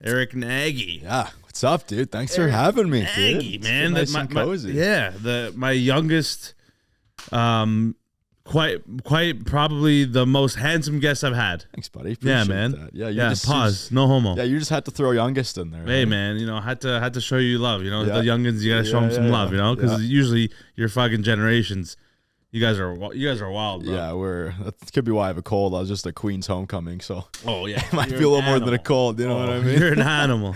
Erik Nagy. Yeah, what's up, dude? Thanks for having me, Nagy, dude. man. Nice and cozy. My youngest, quite probably the most handsome guest I've had. Thanks, buddy. Appreciate man. that. Yeah, Pause. No homo. Yeah, you just had to throw youngest in there. Hey, right? man, had to show you love. Yeah. The youngins, you gotta show them some love. Because usually your fucking generations, you guys are wild, bro. Yeah, that could be why I have a cold. I was just at Queen's homecoming, so it might be a little more than a cold. You know what I mean? You're an animal.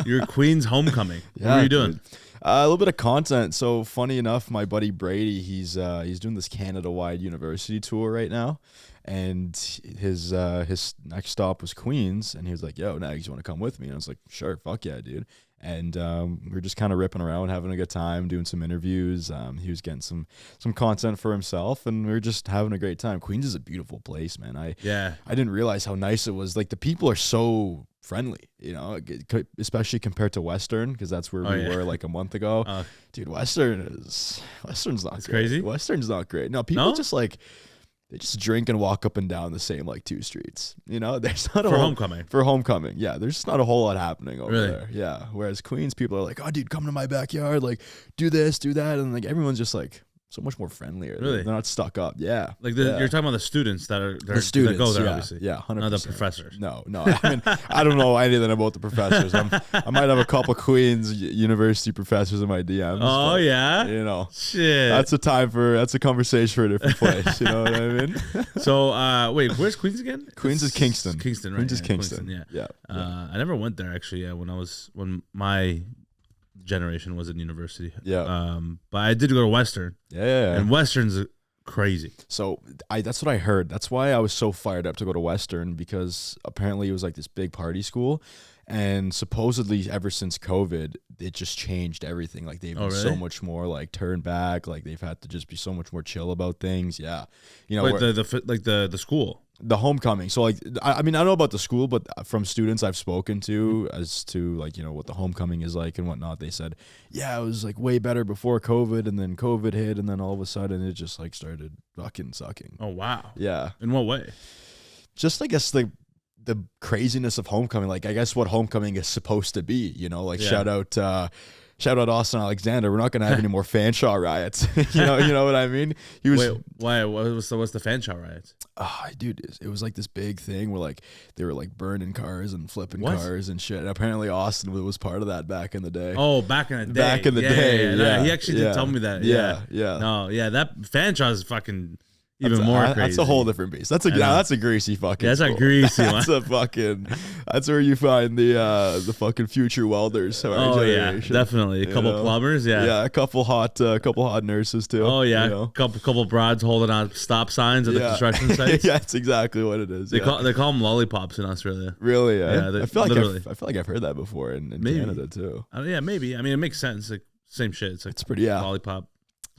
You're Queen's homecoming. Yeah, what are you doing? Dude. A little bit of content. So funny enough, my buddy Brady, he's doing this Canada-wide university tour right now, and his next stop was Queens, and he was like, "Yo, Nags, you want to come with me?" And I was like, "Sure, fuck yeah, dude." And we are just kind of ripping around, having a good time, doing some interviews. He was getting some content for himself, and we were just having a great time. Queens is a beautiful place, man. I didn't realize how nice it was. Like, the people are so friendly, especially compared to Western, because that's where we were like a month ago. Dude, Western's not great. Crazy. Western's not great. No, people just like, they just drink and walk up and down the same like 2 streets. There's not homecoming. For homecoming, yeah. There's just not a whole lot happening over Really? there. Yeah. Whereas Queens, people are like, "Oh, dude, come to my backyard, like do this, do that," and like everyone's just like so much more friendlier. Really? They're not stuck up. Yeah. Like you're talking about the students that students, that go there, yeah, obviously. Yeah, 100%. Not the professors. No. I mean, I don't know anything about the professors. I might have a couple Queens university professors in my DMs. Oh, but, yeah? Shit. That's a conversation for a different place. You know what I mean? So, wait, where's Queens again? Queens is Kingston. Kingston, right? Queens is Kingston. Yeah. I never went there, actually, when my generation was in university. Yeah. But I did go to Western. Yeah. And Western's crazy. So that's what I heard. That's why I was so fired up to go to Western, because apparently it was like this big party school, and supposedly ever since COVID, it just changed everything. Like, they've been so much more like turned back. Like, they've had to just be so much more chill about things. Yeah. Wait, the school. The homecoming. So like, I mean, I don't know about the school, but from students I've spoken to as to like, what the homecoming is like and whatnot, they said, yeah, it was like way better before COVID, and then COVID hit, and then all of a sudden it just like started fucking sucking. Oh, wow. Yeah. In what way? Just, I guess, the craziness of homecoming. Like, I guess what homecoming is supposed to be, shout out Austin Alexander. We're not going to have any more fanshawe riots. you know what I mean? He was. Wait, why? What's the fanshawe riots? Dude, it was like this big thing where like they were like burning cars and flipping cars and shit. And apparently Austin was part of that back in the day. Oh, back in the day. Back in the day. Yeah. He actually did tell me that. Yeah. No, yeah, that fanshawe is fucking even more crazy. That's a whole different beast. That's a greasy fucking. That's a greasy one. That's a fucking. That's where you find the fucking future welders. Yeah, definitely. A couple plumbers. Yeah, a couple hot nurses too. Oh yeah, couple broads holding on stop signs at the construction sites. Yeah, that's exactly what it is. They call them lollipops in Australia. Really? Yeah. I feel like I've heard that before in Canada too. Yeah, maybe. I mean, it makes sense. Like, same shit. It's like it's pretty lollipop.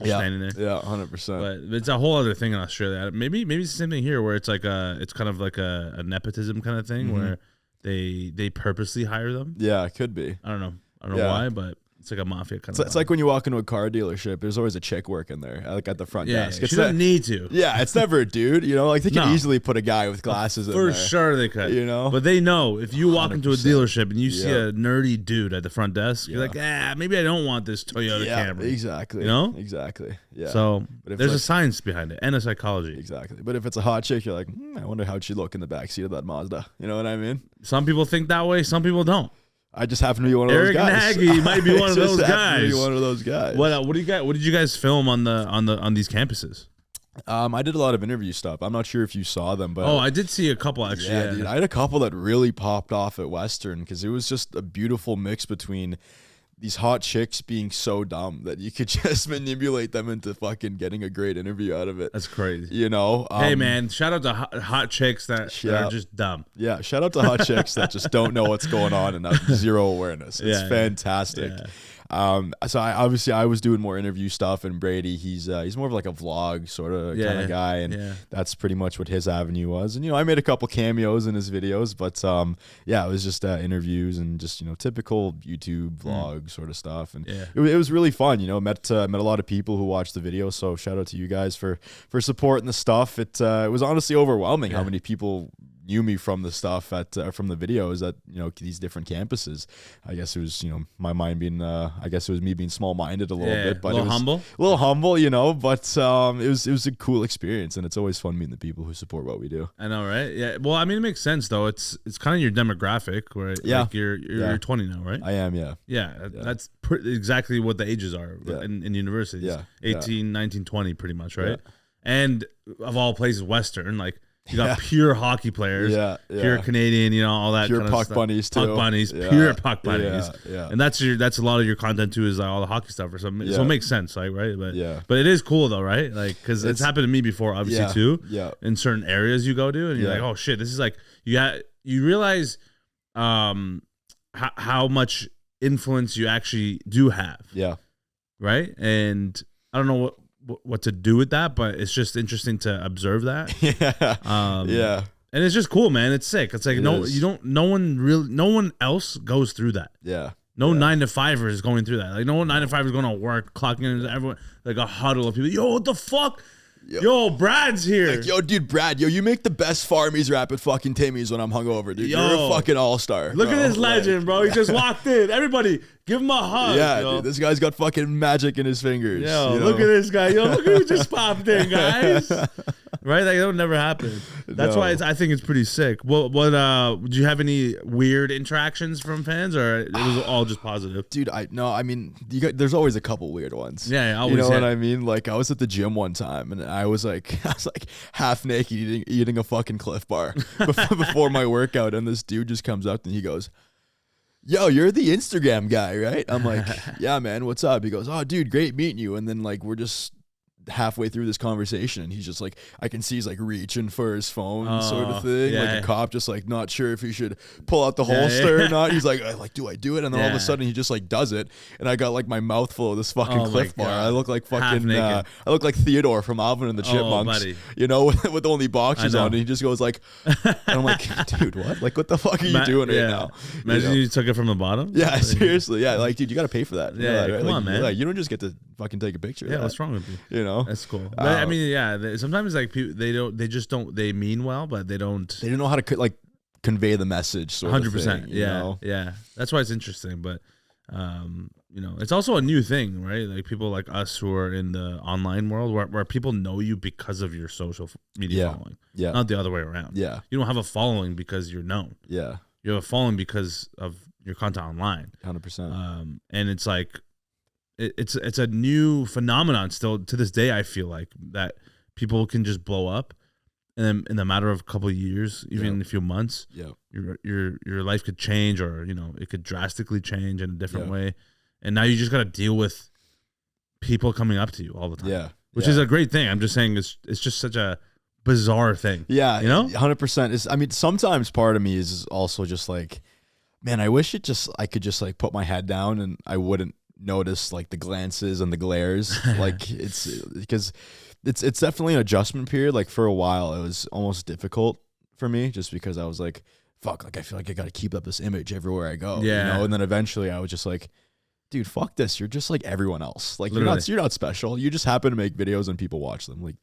Standing there. Yeah, 100%. But it's a whole other thing in Australia. Maybe it's the same thing here, where it's like it's kind of like a nepotism kind of thing, where they purposely hire them. Yeah, it could be. I don't know why, but it's like a mafia kind of. It's like when you walk into a car dealership, there's always a chick working there, like at the front desk. She doesn't need to. Yeah, it's never a dude. Like they can easily put a guy with glasses in there. For sure they could. But they know if you walk into a dealership and you see a nerdy dude at the front desk, you're like, maybe I don't want this Toyota Camry. Exactly. Exactly. Yeah. So there's a science behind it and a psychology. Exactly. But if it's a hot chick, you're like, I wonder how'd she look in the backseat of that Mazda. You know what I mean? Some people think that way. Some people don't. I just happen to be one of those guys. Erik Nagy might be one of those guys. One of those guys. What did you guys film on these campuses? I did a lot of interview stuff. I'm not sure if you saw them, but I did see a couple actually. Yeah, dude, I had a couple that really popped off at Western because it was just a beautiful mix between these hot chicks being so dumb that you could just manipulate them into fucking getting a great interview out of it. That's crazy. Hey man, shout out to hot chicks that are just dumb. Yeah, shout out to hot chicks that just don't know what's going on and have zero awareness. It's fantastic. Yeah. So I was doing more interview stuff, and Brady, he's more of like a vlog sort of kind of guy, and that's pretty much what his avenue was. And I made a couple cameos in his videos, but it was just interviews and just typical YouTube vlog sort of stuff, and it was really fun. Met a lot of people who watched the video, so shout out to you guys for supporting the stuff. It was honestly overwhelming how many people knew me from the stuff from the videos at these different campuses. I guess it was my mind being I guess it was me being small minded a little bit, but a little humble, but it was a cool experience, and it's always fun meeting the people who support what we do. I know, right? Yeah. Well, I mean, it makes sense though. It's kind of your demographic, right? Yeah. Like you're 20 now, right? I am. Yeah. Yeah. That's exactly what the ages are in universities. Yeah. 18, 19, 20, pretty much, right? Yeah. And of all places, Western, like. You got pure hockey players, pure Canadian, all that pure kind of puck stuff. bunnies too. Puck bunnies, pure puck bunnies. Yeah. And that's a lot of your content too, is like all the hockey stuff or something. So it makes sense, like, right? But it is cool though, right? Like, because it's happened to me before, obviously too. Yeah. In certain areas you go to, and you're like, oh shit, this is like you realize how much influence you actually do have. Yeah. Right. And I don't know what to do with that, but it's just interesting to observe that. And it's just cool, man. It's sick. It's like no one else goes through that. No 9-to-5er is going through that. Like no 9-to-5er is going to work, clocking in, everyone like a huddle of people. Yo, what the fuck? Yo, Brad's here. Like, yo, dude, Brad, you make the best farmies rap at fucking Timmy's when I'm hungover, dude. You're a fucking all-star. Look at this legend, bro. He just walked in. Everybody, give him a hug. Yeah, dude, this guy's got fucking magic in his fingers. Yo, look at this guy. Yo, look who just popped in, guys. Right? Like, that would never happen. That's why I think it's pretty sick. What do you have any weird interactions from fans, or it was all just positive? Dude, I mean, there's always a couple weird ones. Yeah, always. You know what I mean? Like, I was at the gym one time, and I was like half naked eating a fucking Cliff Bar before my workout, and this dude just comes up and he goes, yo, you're the Instagram guy, right? I'm like, yeah, man, what's up? He goes, oh, dude, great meeting you. And then like we're just halfway through this conversation, and he's just like, I can see he's like reaching for his phone sort of thing, like a cop just like not sure if he should pull out the holster or not. He's like do I do it? And then all of a sudden he just like does it, and I got like my mouth full of this fucking Cliff Bar. I look like fucking I look like Theodore from Alvin and the Chipmunks, with only boxers on, and he just goes like, and I'm like, dude, what the fuck are you doing right now? Imagine you took it from the bottom. Yeah, seriously. Yeah, like, dude, you gotta pay for that. Come on, man. Like, you don't just get to fucking take a picture. Yeah, what's wrong with you? That's cool. But, I mean, sometimes like people, they mean well, but they don't know how to like convey the message. 100%. Yeah. That's why it's interesting. But it's also a new thing, right? Like people like us who are in the online world, where people know you because of your social media following. Yeah, not the other way around. Yeah, you don't have a following because you're known. Yeah, you have a following because of your content online. 100%. And it's like. It's a new phenomenon still to this day. I feel like that people can just blow up, and then in the matter of a couple of years, even a few months, your life could change, or it could drastically change in a different way. And now you just got to deal with people coming up to you all the time. Which is a great thing. I'm just saying it's just such a bizarre thing. 100%. I mean, sometimes part of me is also just like, man, I wish I could just like put my head down and I wouldn't notice like the glances and the glares. Like it's because it's definitely an adjustment period. Like for a while it was almost difficult for me, just because I was like, fuck, like I feel like I gotta keep up this image everywhere I go. And then eventually I was just like, dude, fuck this, you're just like everyone else. Like you're not special, you just happen to make videos and people watch them. Like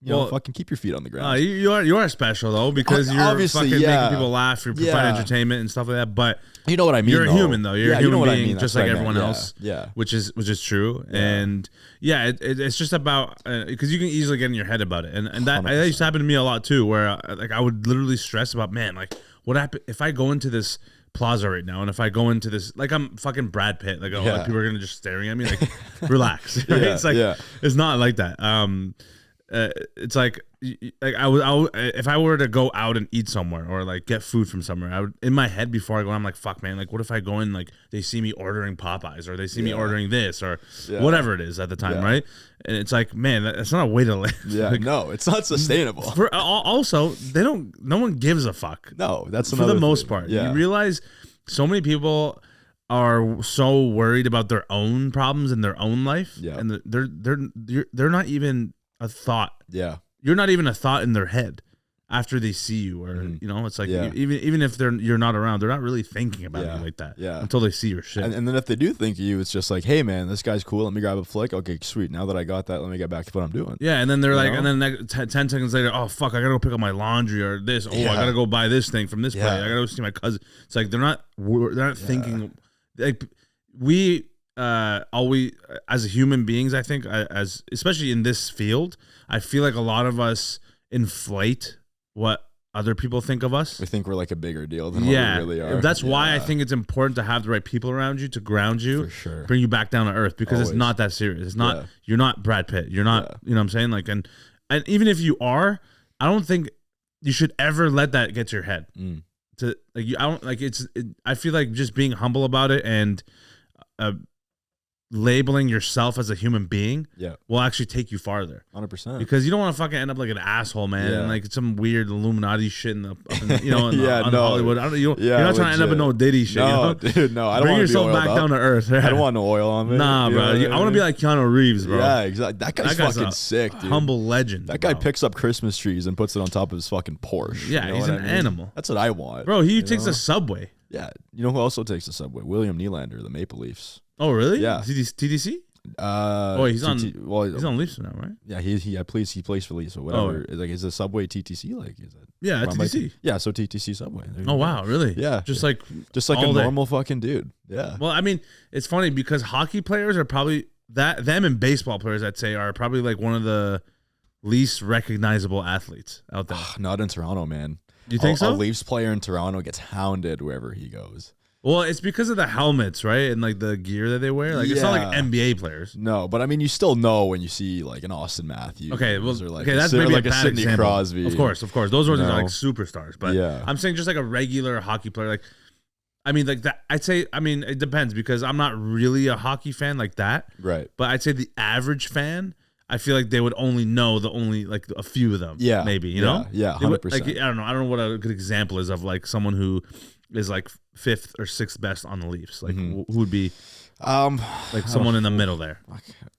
fucking keep your feet on the ground. You are special though, because you're obviously fucking making people laugh, you're providing entertainment and stuff like that. But you know what I mean. You're a human though. You're a human being, just like everyone else. Yeah, which is true. And it's just about because you can easily get in your head about it, and that used to happen to me a lot too, where like I would literally stress about, man, like what happened if I go into this plaza right now, and if I go into this, like I'm fucking Brad Pitt, like like people are gonna just staring at me, like relax. Right? It's like it's not like that. It's like I would if I were to go out and eat somewhere or like get food from somewhere, I would, in my head before I go, I'm like, fuck man, like what if I go in, like they see me ordering Popeyes, or they see me ordering this, or whatever it is at the time, right? And it's like, man, that's not a way to live. Like, no, it's not sustainable. Also, no one gives a fuck. No, that's for the most part. You realize so many people are so worried about their own problems in their own life, and they're not even a thought. Yeah. You're not even a thought in their head after they see you, or you know, it's like Yeah. even if you're not around, they're not really thinking about you like that until they see your shit. And then if they do think of you, it's just like, hey man, this guy's cool. Let me grab a flick. Okay, sweet. Now that I got that, let me get back to what I'm doing. Yeah, and then they're like, and then 10 seconds later, oh fuck, I gotta go pick up my laundry or this. Oh, I gotta go buy this thing from this place. I gotta go see my cousin. It's like they're not thinking like we always as human beings. I think as especially in this field, I feel like a lot of us inflate what other people think of us. We think we're like a bigger deal than what we really are. That's why I think it's important to have the right people around you to ground you, for sure, bring you back down to earth, because it's not that serious. It's not you're not Brad Pitt. You're not you know what I'm saying? Like and even if you are, I don't think you should ever let that get to your head. To like I don't like I feel like just being humble about it and labeling yourself as a human being will actually take you farther. 100%. Because you don't want to fucking end up like an asshole, man, and like some weird Illuminati shit in the you know, on Hollywood. You're not trying to end up in no Diddy shit. No, you know? dude, no. I don't Bring want yourself back down to earth. I don't want no oil on me. Nah, bro. I want to be like Keanu Reeves, bro. Yeah, exactly. That guy's fucking sick, dude. Humble legend. That guy picks up Christmas trees and puts it on top of his fucking Porsche. Yeah, you know he's an animal. That's what I want. Bro, he takes the subway. Yeah. You know who also takes the subway? William Nylander, the Maple Leafs. Oh, really? Yeah. TDC? He's on Leafs now, right? Yeah, he plays for Leafs or whatever. Like, is the subway TTC? Like, is it? Yeah, TTC. Yeah, so TTC subway. Oh wow, really? Yeah, just like a normal fucking dude. Yeah. Well, I mean, it's funny because hockey players are probably them and baseball players, I'd say, are probably like one of the least recognizable athletes out there. Not in Toronto, man. You think so? A Leafs player in Toronto gets hounded wherever he goes. Well, it's because of the helmets, right? And like the gear that they wear. Like it's not like NBA players. No, but I mean, you still know when you see like an Austin Matthews. Okay, well, or like that's maybe like a bad Sidney example. Crosby. Of course. Those ones are like superstars. But yeah. I'm saying just like a regular hockey player. Like, I mean, like that. I'd say. I mean, it depends because I'm not really a hockey fan like that. Right. But I'd say the average fan, I feel like they would only know like a few of them. Yeah. Maybe you know. Yeah. 100%. Like I don't know what a good example is of like someone who is like 5th or 6th best on the Leafs. Like who would be like someone in the middle there?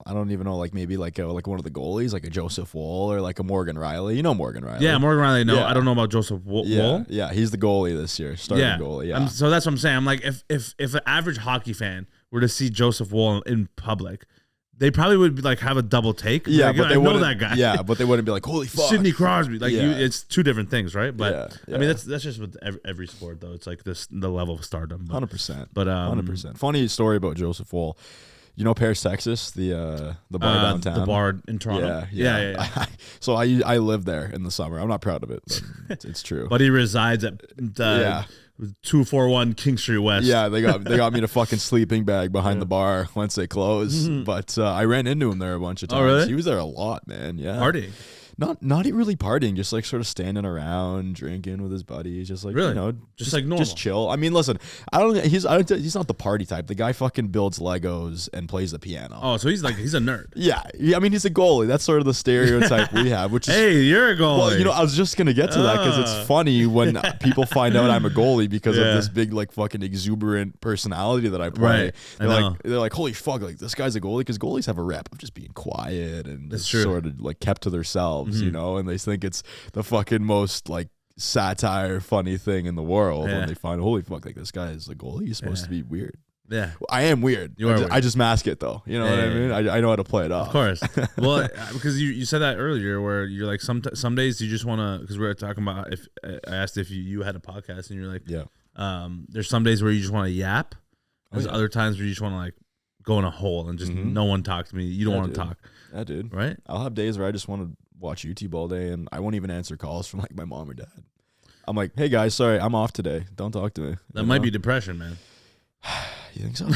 I don't even know. Like maybe like one of the goalies, like a Joseph Woll or like a Morgan Riley. You know Morgan Riley? Yeah, Morgan Riley. No, I don't know about Joseph Woll. Yeah, he's the goalie this year, starting goalie. Yeah. So that's what I'm saying. I'm like, if an average hockey fan were to see Joseph Woll in public, they probably would like have a double take. Yeah, like, but they know that guy. Yeah, but they wouldn't be like, holy fuck, Sidney Crosby. Like it's two different things, right? But yeah. I mean, that's just with every sport though. It's like the level of stardom. 100%. But 100%. Funny story about Joseph Woll. You know Paris, Texas, the bar downtown, the bar in Toronto. Yeah. So I live there in the summer. I'm not proud of it, but it's true. But he resides at 241 King Street West. Yeah, they got me in a fucking sleeping bag behind the bar once they closed. But I ran into him there a bunch of times. Oh, really? He was there a lot, man. Yeah, partying. Not really partying, just like sort of standing around, drinking with his buddies, just like you know, just like normal, just chill. I mean, listen, he's not the party type. The guy fucking builds Legos and plays the piano. Oh, so he's a nerd. Yeah, I mean, he's a goalie. That's sort of the stereotype we have. Which is, hey, you're a goalie. Well, you know, I was just gonna get to that because it's funny when people find out I'm a goalie because of this big like fucking exuberant personality that I play. Right. They're like, holy fuck, like this guy's a goalie, because goalies have a rep of just being quiet and That's just sort of like kept to themselves. You know, and they think it's the fucking most like satire funny thing in the world when they find, holy fuck, like this guy is a goalie, he's supposed to be weird. Yeah, well, I am weird. I just mask it though. You know what I mean? I know how to play it off. Of course. Well, because you said that earlier, where you're like some days you just want to, because we were talking about if I asked if you had a podcast and you're like, there's some days where you just want to yap. There's other times where you just want to like go in a hole and just no one talk to me. You don't want to talk. Yeah, dude. Right? I'll have days where I just want to watch YouTube all day and I won't even answer calls from like my mom or dad. I'm like, hey guys, sorry, I'm off today. Don't talk to me. That might be depression, man. You think so?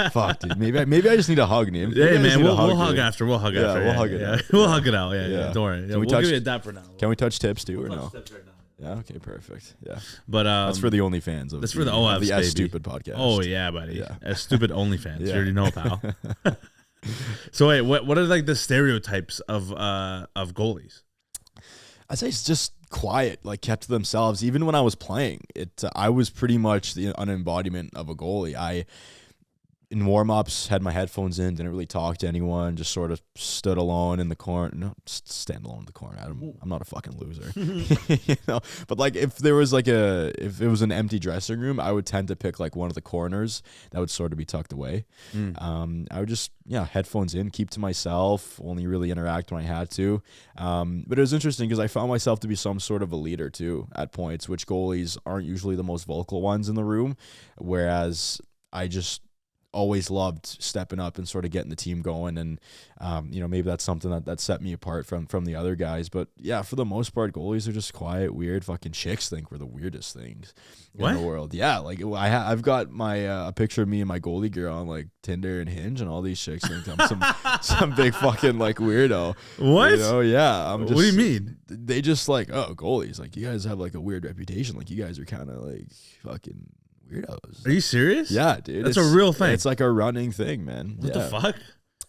Fuck, dude. Maybe I just need a hug, Neema. Hey man, we'll hug after. We'll hug after. We'll hug it out. We'll hug it out. Yeah. Don't worry. We'll give you a dap for now. Can we touch tips too, or no? Tips right now. Yeah. Okay. Perfect. Yeah. But that's for the OnlyFans. That's for the OFs, the baby. Estupid podcast. Oh yeah, buddy. Yeah. Estupid OnlyFans. You already know, pal. So wait, what are like the stereotypes of goalies? I'd say it's just quiet, like kept to themselves. Even when I was playing, I was pretty much an embodiment of a goalie. in warm-ups, had my headphones in, didn't really talk to anyone, just sort of stood alone in the corner. No, stand alone in the corner. I'm not a fucking loser. You know? But like if there was like if it was an empty dressing room, I would tend to pick like one of the corners that would sort of be tucked away. I would just headphones in, keep to myself, only really interact when I had to. But it was interesting because I found myself to be some sort of a leader too at points, which goalies aren't usually the most vocal ones in the room, whereas I just always loved stepping up and sort of getting the team going. And, maybe that's something that set me apart from the other guys. But yeah, for the most part, goalies are just quiet, weird. Fucking chicks think we're the weirdest things in the world. Yeah. Like I've got my, a picture of me and my goalie girl on like Tinder and Hinge, and all these chicks think I'm some big fucking like weirdo. What? You know? Yeah. What do you mean? They just like, oh, goalies. Like you guys have like a weird reputation. Like you guys are kind of like fucking weirdos. Are you serious? Yeah, dude. That's a real thing. It's like a running thing, man. What the fuck?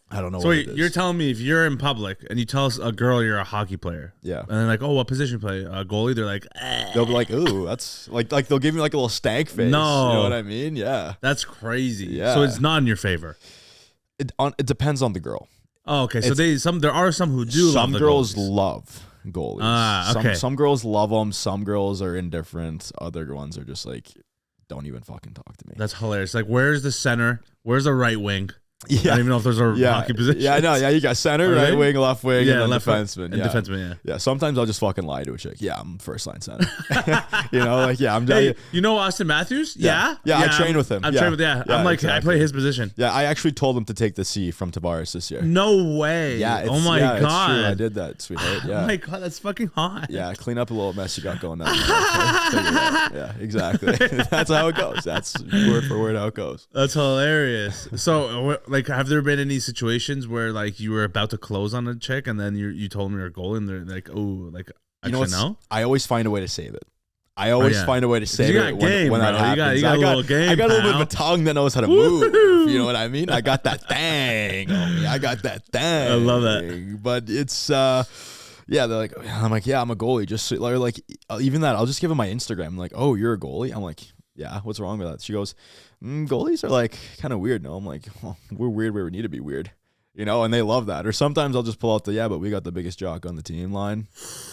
I don't know. So wait, you're telling me if you're in public and you tell a girl you're a hockey player, and they're like, "Oh, what position you play? Goalie?" They're like, they'll be like, "Ooh, that's like they'll give me like a little stank face." No, you know what I mean? Yeah, that's crazy. Yeah, so it's not in your favor. It depends on the girl. Oh, okay. So there are some who do. Some love girls goalies. love goalies. Okay. Some girls love them. Some girls are indifferent. Other ones are just like, don't even fucking talk to me. That's hilarious. Like, where's the center? Where's the right wing? Yeah. I don't even know if there's a hockey position. Yeah, I know. Yeah, you got center, right wing, left wing, and then left defenseman. And defenseman, Yeah, sometimes I'll just fucking lie to a chick. Yeah, I'm first line center. I'm hey, you know Austin Matthews? Yeah, I train with him. I'm trained with I'm like, I play his position. Yeah, I actually told him to take the C from Tavares this year. No way. Yeah. Oh my god. It's true. I did that, sweetheart. Yeah. Oh my god, that's fucking hot. Yeah, clean up a little mess you got going on. Yeah, exactly. That's how it goes. That's word for word how it goes. That's hilarious. So, like, have there been any situations where like you were about to close on a chick and then you told them you're a goal and they're like, oh, like, actually no? I always find a way to save it. I always find a way to save it when that happens. You got a little game. I got a little bit of a tongue that knows how to move. You know what I mean? I got that thing on me. I got that thing. I love that. But it's they're like, I'm like, yeah, I'm a goalie. Just like even that, I'll just give them my Instagram. I'm like, oh, you're a goalie? I'm like, yeah, what's wrong with that? She goes, goalies are like kind of weird. No, I'm like, well, we're weird where we need to be weird, and they love that. Or sometimes I'll just pull out but we got the biggest jock on the team line.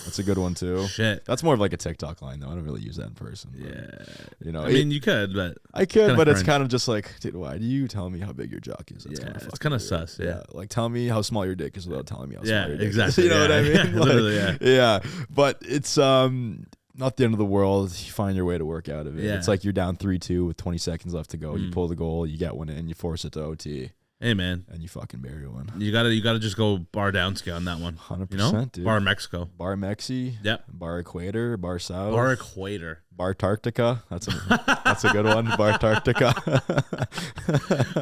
That's a good one too. Shit. That's more of like a TikTok line though. I don't really use that in person. Yeah. I mean, you could, but I could, but it's kind of just like, dude, why do you tell me how big your jock is? It's kind of sus. Yeah. Like tell me how small your dick is without telling me how small your dick exactly. is. You know what I mean? Yeah, literally, yeah. But it's not the end of the world. You find your way to work out of it. Yeah. It's like you're down 3-2 with 20 seconds left to go. You pull the goal, you get one in, you force it to OT. Hey man, and you fucking bury one. You gotta just go bar Downski on that one. 100%, dude. Bar Mexico, bar Mexi, yep. Bar Equator, bar South, bar Equator, bar Tarctica. That's a good one. Bar Tarctica,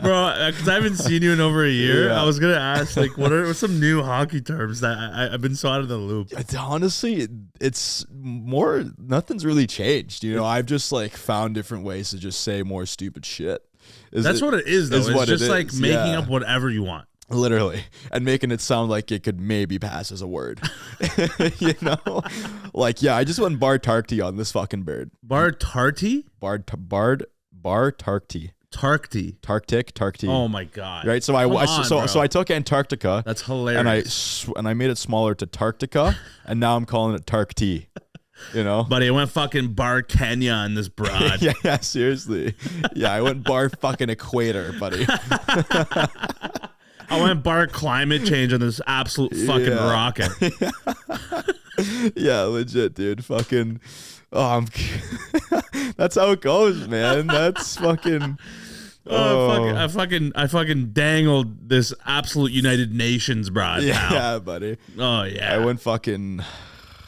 bro. Because I haven't seen you in over a year. I was gonna ask like, what's some new hockey terms that I've been so out of the loop. Honestly, it's more. Nothing's really changed. I've just like found different ways to just say more stupid shit. That's what it is, though. It's just like making up whatever you want. Literally. And making it sound like it could maybe pass as a word. Like, I just went bar tarty on this fucking bird. Bar tarty? Bar tarty. Tarctic. Oh my god! Right, so I took Antarctica. That's hilarious. And I made it smaller to Tarctica, and now I'm calling it Tarcti. Buddy, I went fucking bar Kenya on this broad. yeah, seriously. Yeah, I went bar fucking Equator, buddy. I went bar climate change on this absolute fucking rocket. Yeah, legit, dude. Fucking. Oh, that's how it goes, man. That's fucking. I fucking dangled this absolute United Nations broad. Yeah, buddy. Oh yeah. I went fucking.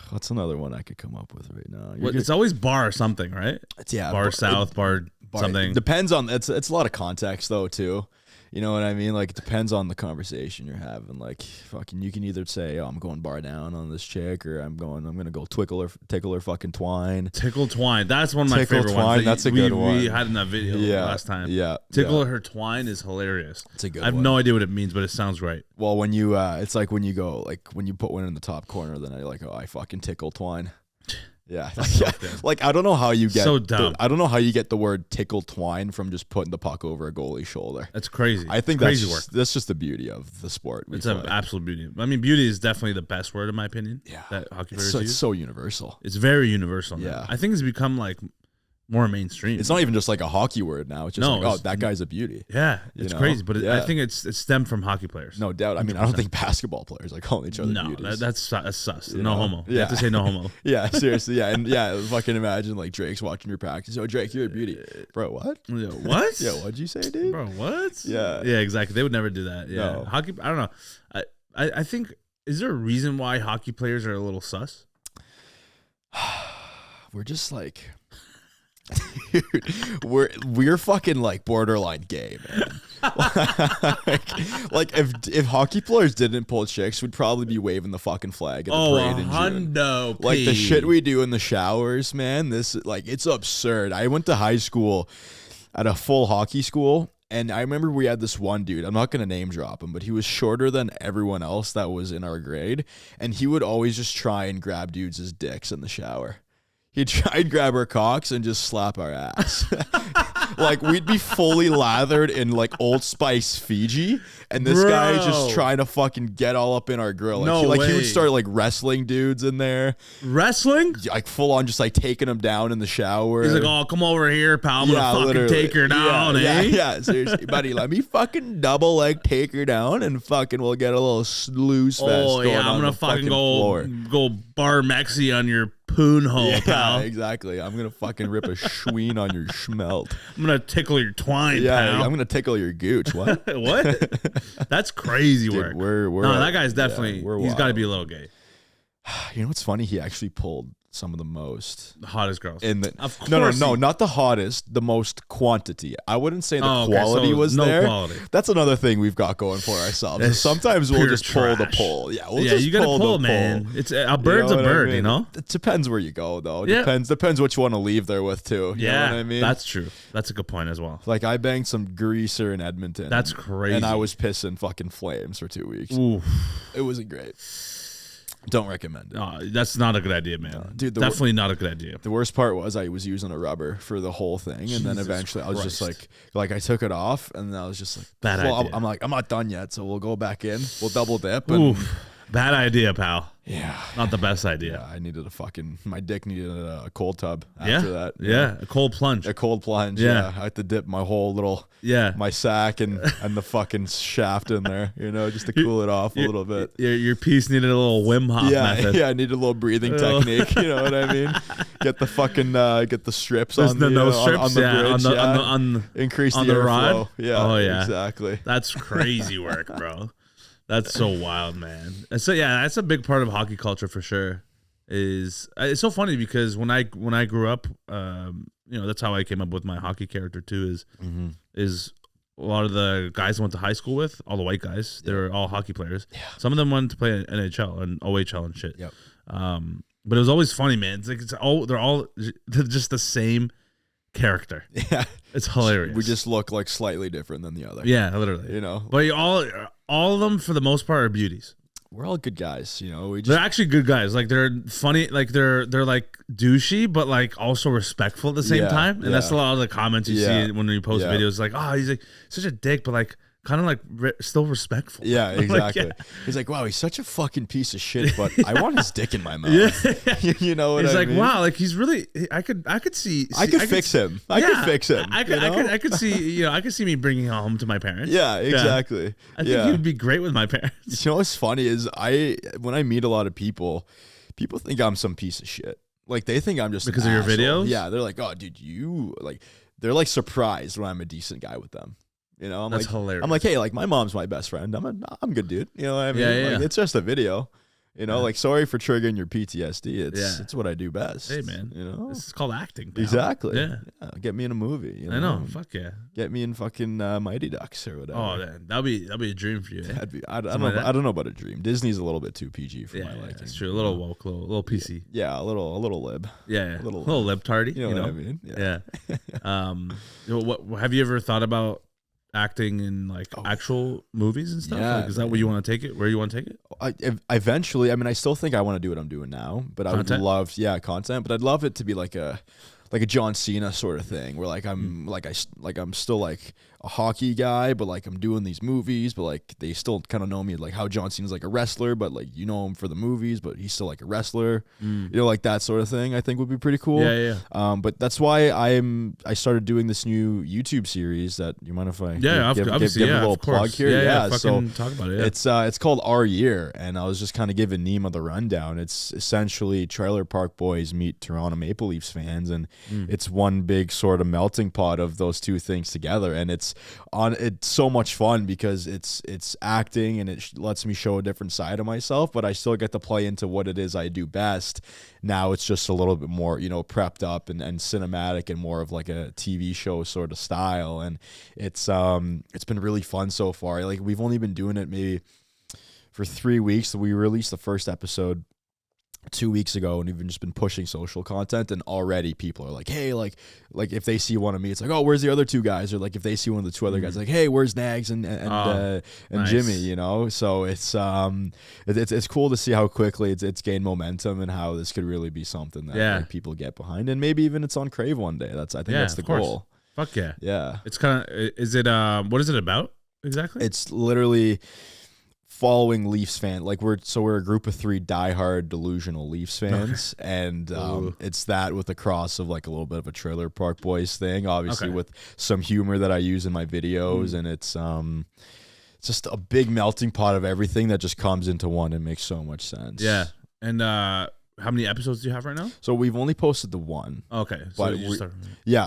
What's another one I could come up with right now? It's always bar something, right? Bar South, bar something. Depends on it's a lot of context though too. You know what I mean? Like, it depends on the conversation you're having. Like, fucking, you can either say, "Oh, I'm going bar down on this chick," or I'm gonna go tickle or fucking twine. Tickle twine. That's one of my favorite ones. That's a good one. We had in that video last time. Yeah. Tickle her twine is hilarious. It's a good one. I have no idea what it means, but it sounds right. Well, when you, it's like when you go, like when you put one in the top corner, then you're like, "Oh, I fucking tickle twine." Yeah. Like I don't know how you get so dumb. I don't know how you get the word tickle twine from just putting the puck over a goalie's shoulder. That's crazy. I think crazy that's work. That's just the beauty of the sport. It's an absolute beauty. I mean, beauty is definitely the best word in my opinion. Yeah. That hockey players It's use. so universal. It's very universal. Yeah. I think it's become like more mainstream. It's not even just like a hockey word now. It's just No, like, oh, that guy's a beauty. Yeah, it's crazy, but I think it's stemmed from hockey players. No doubt. I mean, I don't think basketball players are calling each other beauties. No, that's sus. You No know? homo. Yeah. You have to say no homo. Yeah, seriously. Yeah, and yeah, fucking imagine like Drake's watching your practice. Oh, Drake, you're a beauty, bro. What? Yeah, what? Yeah, what'd you say, dude? Bro, what? Yeah, yeah, exactly. They would never do that. Yeah, No. hockey. I don't know. I think, is there a reason why hockey players are a little sus? We're just like. Dude, we're fucking like borderline gay, man. like if hockey players didn't pull chicks, we'd probably be waving the fucking flag at the parade in June. Hundo. Like the shit we do in the showers, man. This like it's absurd. I went to high school at a full hockey school, and I remember we had this one dude. I'm not gonna name drop him, but he was shorter than everyone else that was in our grade, and he would always just try and grab dudes' dicks in the shower. He'd try and grab our cocks and just slap our ass. Like we'd be fully lathered in like Old Spice Fiji, and this guy is just trying to fucking get all up in our grill. Like, he would start like wrestling dudes in there, wrestling, like full on, just like taking them down in the shower. He's like, "Oh, come over here, pal. I'm gonna fucking take her down, yeah, seriously, buddy. Let me fucking double leg take her down, and fucking we'll get a little sluice fest. Oh yeah, I'm gonna fucking go bar Mexi on your poon hole, pal. Yeah, exactly. I'm gonna fucking rip a schween on your schmelt. I'm gonna tickle your twine, pal. I'm gonna tickle your gooch. What? What? That's crazy work. We're that guy's definitely. He's got to be a little gay. You know what's funny? He actually pulled some of the hottest girls in the. No, not the hottest. The most quantity. I wouldn't say the quality was there. Quality. That's another thing we've got going for ourselves. Sometimes we'll just pull the pull. Yeah, you gotta pull, man. It's a bird's a bird, you know. It depends where you go, though. Depends what you want to leave there with too. You know what I mean? That's true. That's a good point as well. Like I banged some greaser in Edmonton. That's crazy. And I was pissing fucking flames for 2 weeks. Oof. It wasn't great. Don't recommend it. No, that's not a good idea, man. No, dude, definitely not a good idea. The worst part was I was using a rubber for the whole thing, and then eventually I was just like I took it off, and I was just like, bad idea. I'm like, I'm not done yet, so we'll go back in, we'll double dip. Oof. Bad idea, pal. Yeah. Not the best idea. Yeah, I needed my dick needed a cold tub after that. Yeah, a cold plunge. A cold plunge. Yeah. I had to dip my whole little, my sack and the fucking shaft in there, just to cool it off a little bit. Your piece needed a little Wim Hof method. Yeah, I needed a little breathing technique, you know what I mean? Get the fucking, get the strips on the bridge. Increase the airflow. Yeah, oh, yeah. Exactly. That's crazy work, bro. That's so wild, man. And so that's a big part of hockey culture for sure. It's so funny because when I grew up, that's how I came up with my hockey character too. Is a lot of the guys I went to high school with, all the white guys, they were all hockey players. Yeah. Some of them wanted to play NHL and OHL and shit. Yep. But it was always funny, man. It's like they're just the same character. Yeah, it's hilarious. We just look like slightly different than the other. Yeah, literally. But all of them for the most part are beauties. We're all good guys, they're actually good guys. Like they're funny, like they're like douchey, but like also respectful at the same time. And that's a lot of the comments you see when you post videos. Like, oh, he's like such a dick, but like kind of like still respectful. Yeah, exactly. Like, He's like, wow, he's such a fucking piece of shit, but I want his dick in my mouth. You know what he's I like, mean? wow, like he's really. I could see. I could fix him. I could see. I could see me bringing him home to my parents. Yeah, exactly. I think he would be great with my parents. You know what's funny is when I meet a lot of people think I'm some piece of shit. Like they think I'm just because of your videos. Yeah, they're like, oh, dude, they're like surprised when I'm a decent guy with them. I'm That's like, hilarious. I'm like, hey, like my mom's my best friend. I'm good, dude. You know what I mean? Yeah. Like, it's just a video. Like sorry for triggering your PTSD. It's what I do best. Hey man, this is called acting. Pal. Exactly. Yeah. Get me in a movie. I know. Fuck yeah. Get me in fucking Mighty Ducks or whatever. Oh, that'd be a dream for you. Eh? I don't know about a dream. Disney's a little bit too PG for my liking. That's true. A little woke, a little PC. Yeah, a little lib. Yeah, a little lib tardy. You know what I mean? Yeah. What have you ever thought about acting in like actual movies and stuff? Yeah, like, is that where you want to take it? Where you want to take it? Eventually, I mean, I still think I want to do what I'm doing now, but I would love, content. But I'd love it to be like a John Cena sort of thing, where like I'm I'm still like a hockey guy, but like I'm doing these movies, but like they still kind of know me like how John Cena's like a wrestler, but like you know him for the movies, but he's still like a wrestler, you know, like that sort of thing. I think would be pretty cool. Yeah. But that's why I started doing this new YouTube series. That you mind if I give a little plug here? Yeah. So talk about it. Yeah. It's called Our Year, and I was just kind of giving Neema the rundown. It's essentially Trailer Park Boys meet Toronto Maple Leafs fans, and it's one big sort of melting pot of those two things together, and it's so much fun because it's acting and it lets me show a different side of myself, but I still get to play into what it is I do best. Now it's just a little bit more, you know, prepped up and cinematic and more of like a TV show sort of style, and it's been really fun so far. Like we've only been doing it maybe for 3 weeks. We released the first episode 2 weeks ago, and we've just been pushing social content, and already people are like, hey, like if they see one of me, it's like, oh, where's the other two guys? Or like if they see one of the two other guys, like, hey, where's Nags and nice. Jimmy, you know? So it's cool to see how quickly it's gained momentum and how this could really be something that like, people get behind, and maybe even it's on Crave one day. I think that's the goal. Fuck yeah. Yeah. It's kind of, is it, what is it about exactly? It's literally following Leafs fan, like we're a group of 3 diehard delusional Leafs fans, and it's that with a cross of like a little bit of a Trailer Park Boys thing, obviously with some humor that I use in my videos, and it's just a big melting pot of everything that just comes into one and makes so much sense. Yeah, and how many episodes do you have right now? So we've only posted the one. Okay. So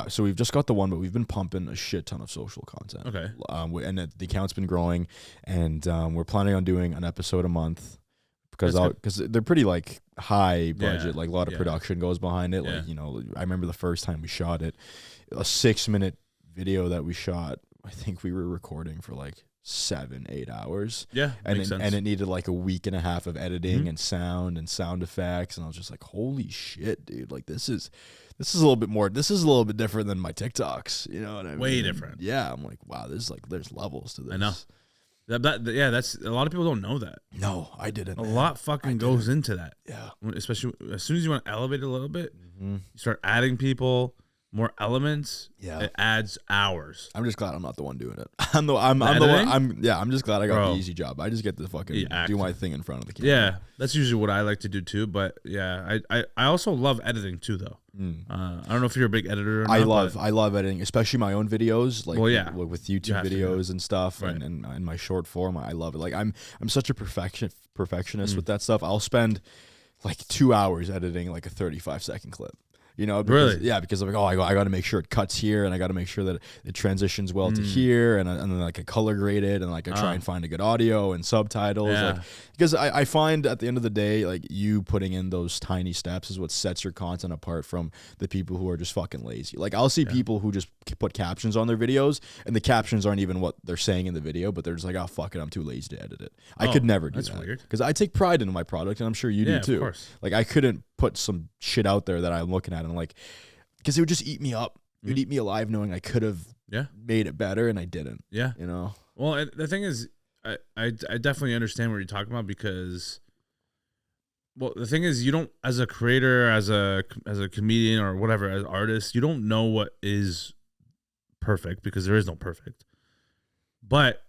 so we've just got the one, but we've been pumping a shit ton of social content. Okay. And the account's been growing, and we're planning on doing an episode a month because they're pretty like high budget, like a lot of production goes behind it. Like, you know, I remember the first time we shot it, a 6-minute video that we shot, I think we were recording for like 7-8 hours. And it needed like a week and a half of editing and sound effects, and I was just like, holy shit, dude, like this is a little bit different than my TikToks, you know what I mean? Way different. Yeah, I'm like, wow, this is like, there's levels to this. I know that's a lot of people don't know that. No, I didn't. A lot fucking goes into that. Yeah, especially as soon as you want to elevate it a little bit, you start adding people, more elements. It adds hours. I'm just glad I'm not the one doing it. I'm the one. I'm just glad I got the easy job. I just get to fucking do my thing in front of the camera. Yeah, that's usually what I like to do too. But yeah, I also love editing too, though. I don't know if you're a big editor or not. I love editing, especially my own videos, like with YouTube videos and stuff, right. and my short form. I love it. Like I'm such a perfectionist with that stuff. I'll spend like 2 hours editing like a 35-second clip. You know, because, really? Yeah, because I'm like, I got to make sure it cuts here, and I got to make sure that it transitions well to here, and then like I color grade it, and like I try and find a good audio and subtitles, like, because I find at the end of the day, like you putting in those tiny steps is what sets your content apart from the people who are just fucking lazy. Like I'll see people who just put captions on their videos, and the captions aren't even what they're saying in the video, but they're just like, oh fuck it, I'm too lazy to edit it. I could never do that. That's weird. Because I take pride in my product, and I'm sure you do too. Of course. Like I couldn't put some shit out there that I'm looking at and like, because it would just eat me up. It would eat me alive knowing I could have made it better, and I didn't. Yeah. You know? Well, the thing is, I definitely understand what you're talking about, because, well, the thing is, you don't, as a creator, as a comedian or whatever, as an artist, you don't know what is perfect, because there is no perfect. But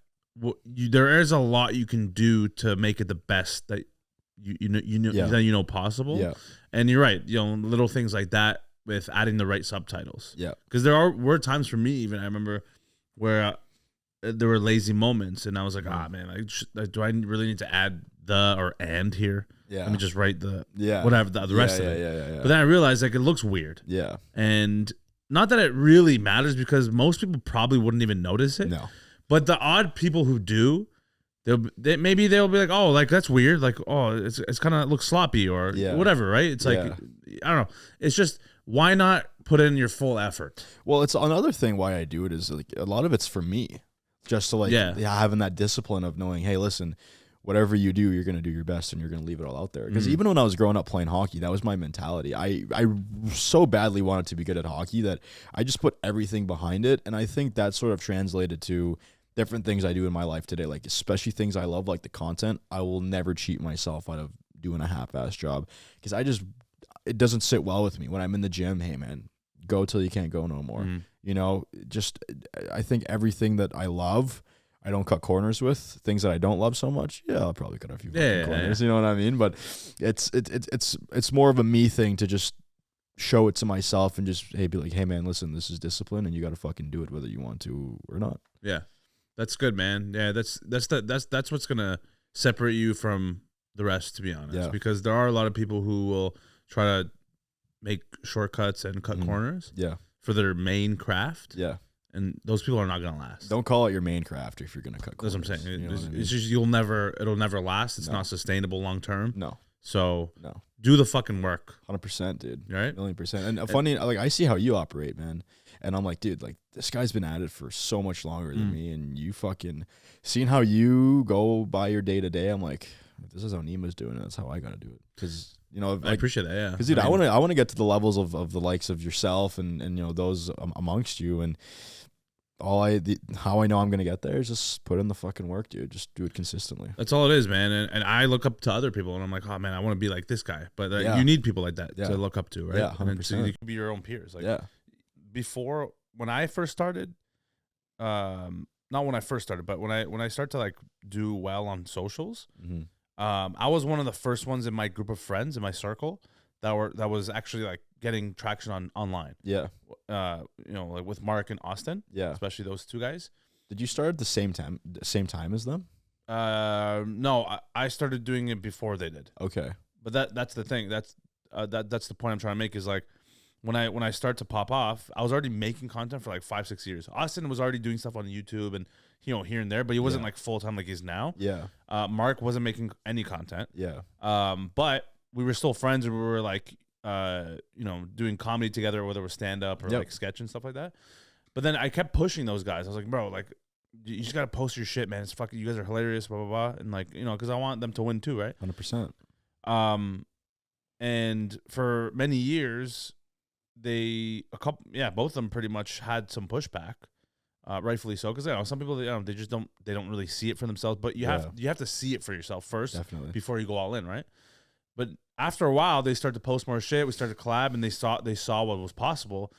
there is a lot you can do to make it the best that you know possible. Yeah. And you're right, you know, little things like that with adding the right subtitles. Yeah. Because were times for me, even I remember, where there were lazy moments, and I was like, man, do I really need to add the or and here? Yeah. Let me just write the whatever the rest of it. Yeah. But then I realized like it looks weird. Yeah. And not that it really matters, because most people probably wouldn't even notice it. No. But the odd people who do, maybe they'll be like, oh, like that's weird, like, oh, it's kind of looks sloppy or whatever, right? It's like, I don't know. It's just, why not put in your full effort? Well, it's another thing why I do it is like a lot of it's for me, just to like having that discipline of knowing, hey, listen, whatever you do, you're going to do your best and you're going to leave it all out there. Because even when I was growing up playing hockey, that was my mentality. I so badly wanted to be good at hockey that I just put everything behind it. And I think that sort of translated to different things I do in my life today, like especially things I love, like the content. I will never cheat myself out of doing a half-ass job because it doesn't sit well with me when I'm in the gym. Hey, man, go till you can't go no more. You know, just I think everything that I love, I don't cut corners with. Things that I don't love so much, yeah, I'll probably cut a few corners. You know what I mean? But it's more of a me thing to just show it to myself and just be like, hey man, listen, this is discipline, and you got to fucking do it whether you want to or not. Yeah, that's good, man. Yeah, that's what's gonna separate you from the rest, to be honest. Because there are a lot of people who will try to make shortcuts and cut corners. Yeah, for their main craft. Yeah. And those people are not gonna last. Don't call it your main craft if you're gonna cut corners. That's what I'm saying. You know what I mean? It's just it'll never last. It's not sustainable long term. No. So do the fucking work. 100%, dude. Right? 1,000,000%. And funny, like I see how you operate, man. And I'm like, dude, like this guy's been at it for so much longer than me, and you fucking seeing how you go by your day to day. I'm like, if this is how Neema's doing it, that's how I gotta do it. Because you know, like, I appreciate that. Yeah. Because dude, I want to get to the levels of the likes of yourself and you know those amongst you, and how I know I'm gonna get there is just put in the fucking work, dude. Just do it consistently. That's all it is, man. And I look up to other people, and I'm like, oh man, I want to be like this guy. But you need people like that to look up to, right? Yeah, 100%. So you can be your own peers. Like before, when I first started, not when I first started, but when I start to like do well on socials, I was one of the first ones in my group of friends in my circle that was actually like getting traction online. Yeah. You know, like with Mark and Austin. Yeah. Especially those two guys. Did you start at the same time as them? No, I started doing it before they did. Okay. But that's the thing. That's the point I'm trying to make is like when I start to pop off, I was already making content for like 5-6 years. Austin was already doing stuff on YouTube and you know here and there, but he wasn't like full time like he is now. Yeah. Mark wasn't making any content. Yeah. But we were still friends and we were like you know, doing comedy together, whether it was stand up or like sketch and stuff like that. But then I kept pushing those guys. I was like, bro, like you just gotta post your shit, man. It's fucking, you guys are hilarious, blah blah blah, and like you know, because I want them to win too, right? 100%. And for many years, both of them pretty much had some pushback, rightfully so, because you know some people they just don't really see it for themselves. But you have to see it for yourself first, definitely, before you go all in, right? But after a while, they started to post more shit. We started to collab, and they saw what was possible.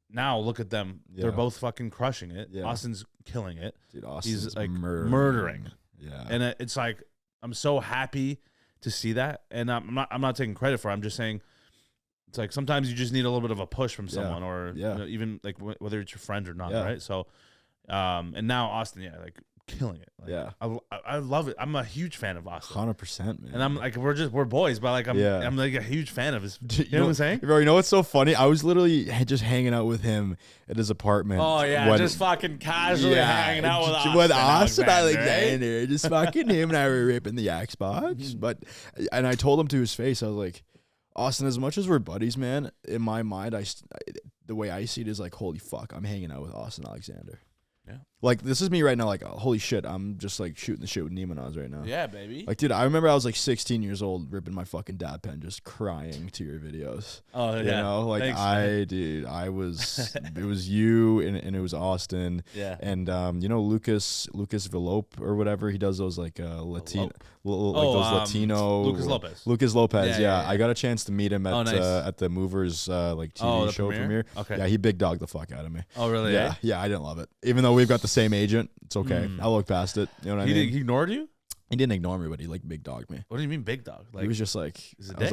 Now look at them; they're both fucking crushing it. Yeah. Austin's killing it. Dude, Austin's he's like murdering. Yeah, and it's like I'm so happy to see that, and I'm not taking credit for it. I'm just saying it's like sometimes you just need a little bit of a push from someone, or you know, even like whether it's your friend or not, right? So, and now Austin, like killing it. Like, I love it. I'm a huge fan of Austin. 100%, man. And I'm like, we're boys, but like I'm like a huge fan of his. You know what I'm saying? Bro, you know what's so funny? I was literally just hanging out with him at his apartment. Oh yeah, just fucking casually hanging out with Austin Alexander. Just fucking him and I were ripping the Xbox. And I told him to his face, I was like, Austin, as much as we're buddies, man, in my mind, the way I see it is like, holy fuck, I'm hanging out with Austin Alexander. Yeah. Like, this is me right now, like, holy shit, I'm just, like, shooting the shit with NeemaNaz right now. Yeah, baby. Like, dude, I remember I was, like, 16 years old, ripping my fucking dad pen, just crying to your videos. Oh, yeah. You know? Like, Thanks, I was, it was you, and it was Austin. Yeah. And, you know, Lucas Velope or whatever, he does those, like, Latino. Latino. Lucas Lopez, yeah. I got a chance to meet him at the Movers, like, TV show premiere. Okay. Yeah, he big dogged the fuck out of me. Oh, really? Yeah, yeah, I didn't love it. Even though we've got the same agent, it's okay. I'll look past it. You know what I mean? He ignored you? He didn't ignore me, but he like big dogged me. What do you mean big dog? Like, he was just like,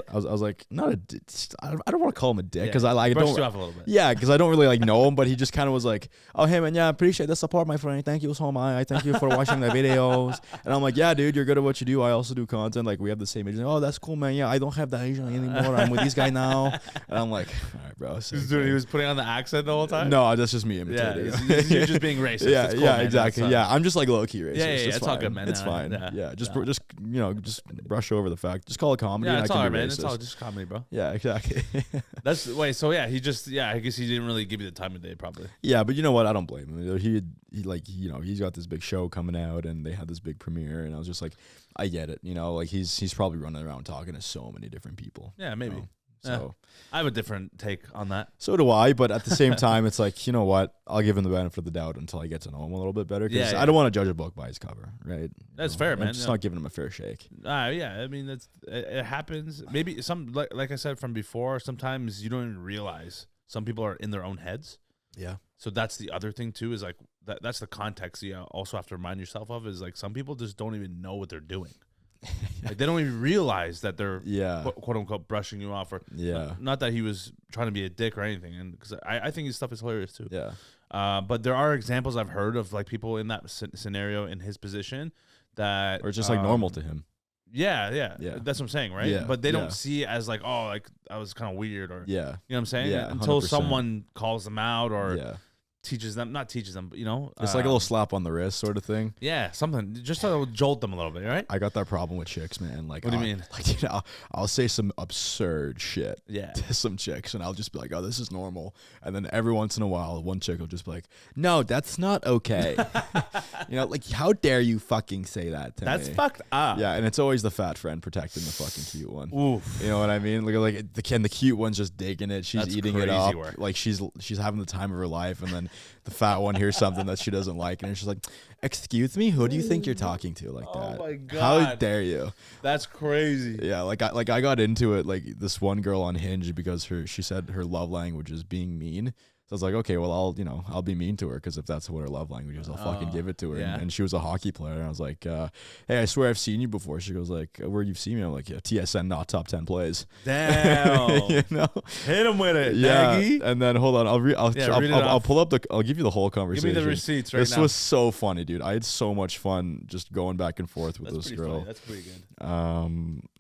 I was like, not a dick. I don't want to call him a dick because I don't. Brushed you off a little bit. Yeah, because I don't really like know him, but he just kind of was like, oh hey man, yeah, I appreciate the support, my friend. Thank you so much. I thank you for watching the videos. And I'm like, yeah, dude, you're good at what you do. I also do content. Like we have the same agent. Oh, that's cool, man. Yeah, I don't have that agent anymore. I'm with this guy now. And I'm like, all right, bro. He was putting on the accent the whole time. No, that's just me imitating. Yeah, you're just being racist. Yeah, cool, yeah, man. exactly. Yeah, I'm just like low key racist. Yeah, it's all good, man. It's fine. Yeah. Yeah, just just brush over the fact. Just call it comedy. Yeah, and it's I all can right, be man. racist. It's all just comedy, bro. Yeah, exactly. So yeah, I guess he didn't really give you the time of day, probably. Yeah, but you know what? I don't blame him. He he's got this big show coming out, and they had this big premiere, and I was just like, I get it. Like he's probably running around talking to so many different people. Yeah, maybe. So I have a different take on that. So do I, but at the same time, it's like, you know what? I'll give him the benefit of the doubt until I get to know him a little bit better. Because I don't want to judge a book by its cover, right? That's fair, man. I'm just not giving him a fair shake. Yeah, I mean, it happens. Maybe like I said from before, sometimes you don't even realize some people are in their own heads. Yeah. So that's the other thing too, is like that's the context you also have to remind yourself of, is like some people just don't even know what they're doing. Like they don't even realize that they're quote unquote brushing you off, or not that he was trying to be a dick or anything, and because I think his stuff is hilarious too. But there are examples I've heard of like people in that scenario in his position that or just like normal to him. Yeah, that's what I'm saying, right? Yeah, but they don't see it as like, oh, like that was kind of weird, or you know what I'm saying? Yeah, until 100%. someone calls them out or not teaches them, but it's like a little slap on the wrist sort of thing. Yeah, something just to jolt them a little bit, right? I got that problem with chicks, man. Like, what do you mean? Like, I'll say some absurd shit to some chicks, and I'll just be like, oh, this is normal. And then every once in a while, one chick will just be like, no, that's not okay. Like, how dare you fucking say that to me? That's fucked up. Yeah, and it's always the fat friend protecting the fucking cute one. Oof. You know what I mean? Like the cute one's just digging it. She's eating it up. Work. Like she's having the time of her life, and then the fat one hears something that she doesn't like, and she's like, excuse me, who do you think you're talking to like that? Oh my God. How dare you? That's crazy. Yeah, like I got into it, like this one girl on Hinge, because she said her love language is being mean. So I was like, okay, well, I'll be mean to her, because if that's what her love language is, I'll fucking give it to her. Yeah. And she was a hockey player, and I was like, hey, I swear I've seen you before. She goes like, where you've seen me? I'm like, yeah, TSN, not top 10 plays. Damn. Hit him with it. Yeah. Nagy. And then hold on, I'll pull up I'll give you the whole conversation. Give me the receipts right now. This was so funny, dude. I had so much fun just going back and forth with this girl. Funny. That's pretty good.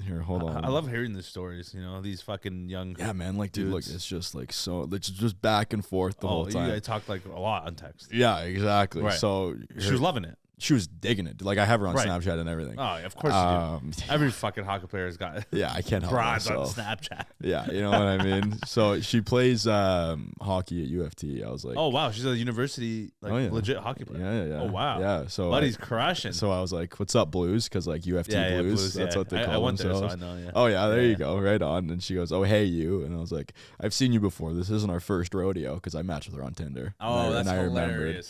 Here, hold on. I love hearing these stories. These fucking young. Yeah, man. Like, dude, dudes. look, it's just like so. It's just back and forth the whole time. I talked like a lot on text. Yeah, exactly. Right. So she was loving it. She was digging it. Like, I have her on Snapchat and everything. Oh, of course you do. Every fucking hockey player has got yeah, I can't help broads on myself. Snapchat. Yeah, you know what I mean? So she plays hockey at UFT. I was like, oh, wow. She's a university, legit hockey player. Yeah. Oh, wow. Yeah. So Buddy's crushing. So I was like, what's up, Blues? Because like UFT Blues. That's what they call I went there, themselves. so I know, yeah. Oh, yeah, there you go. Right on. And she goes, oh, hey, you. And I was like, I've seen you before. This isn't our first rodeo, because I matched with her on Tinder. Oh, that's hilarious. Remembered.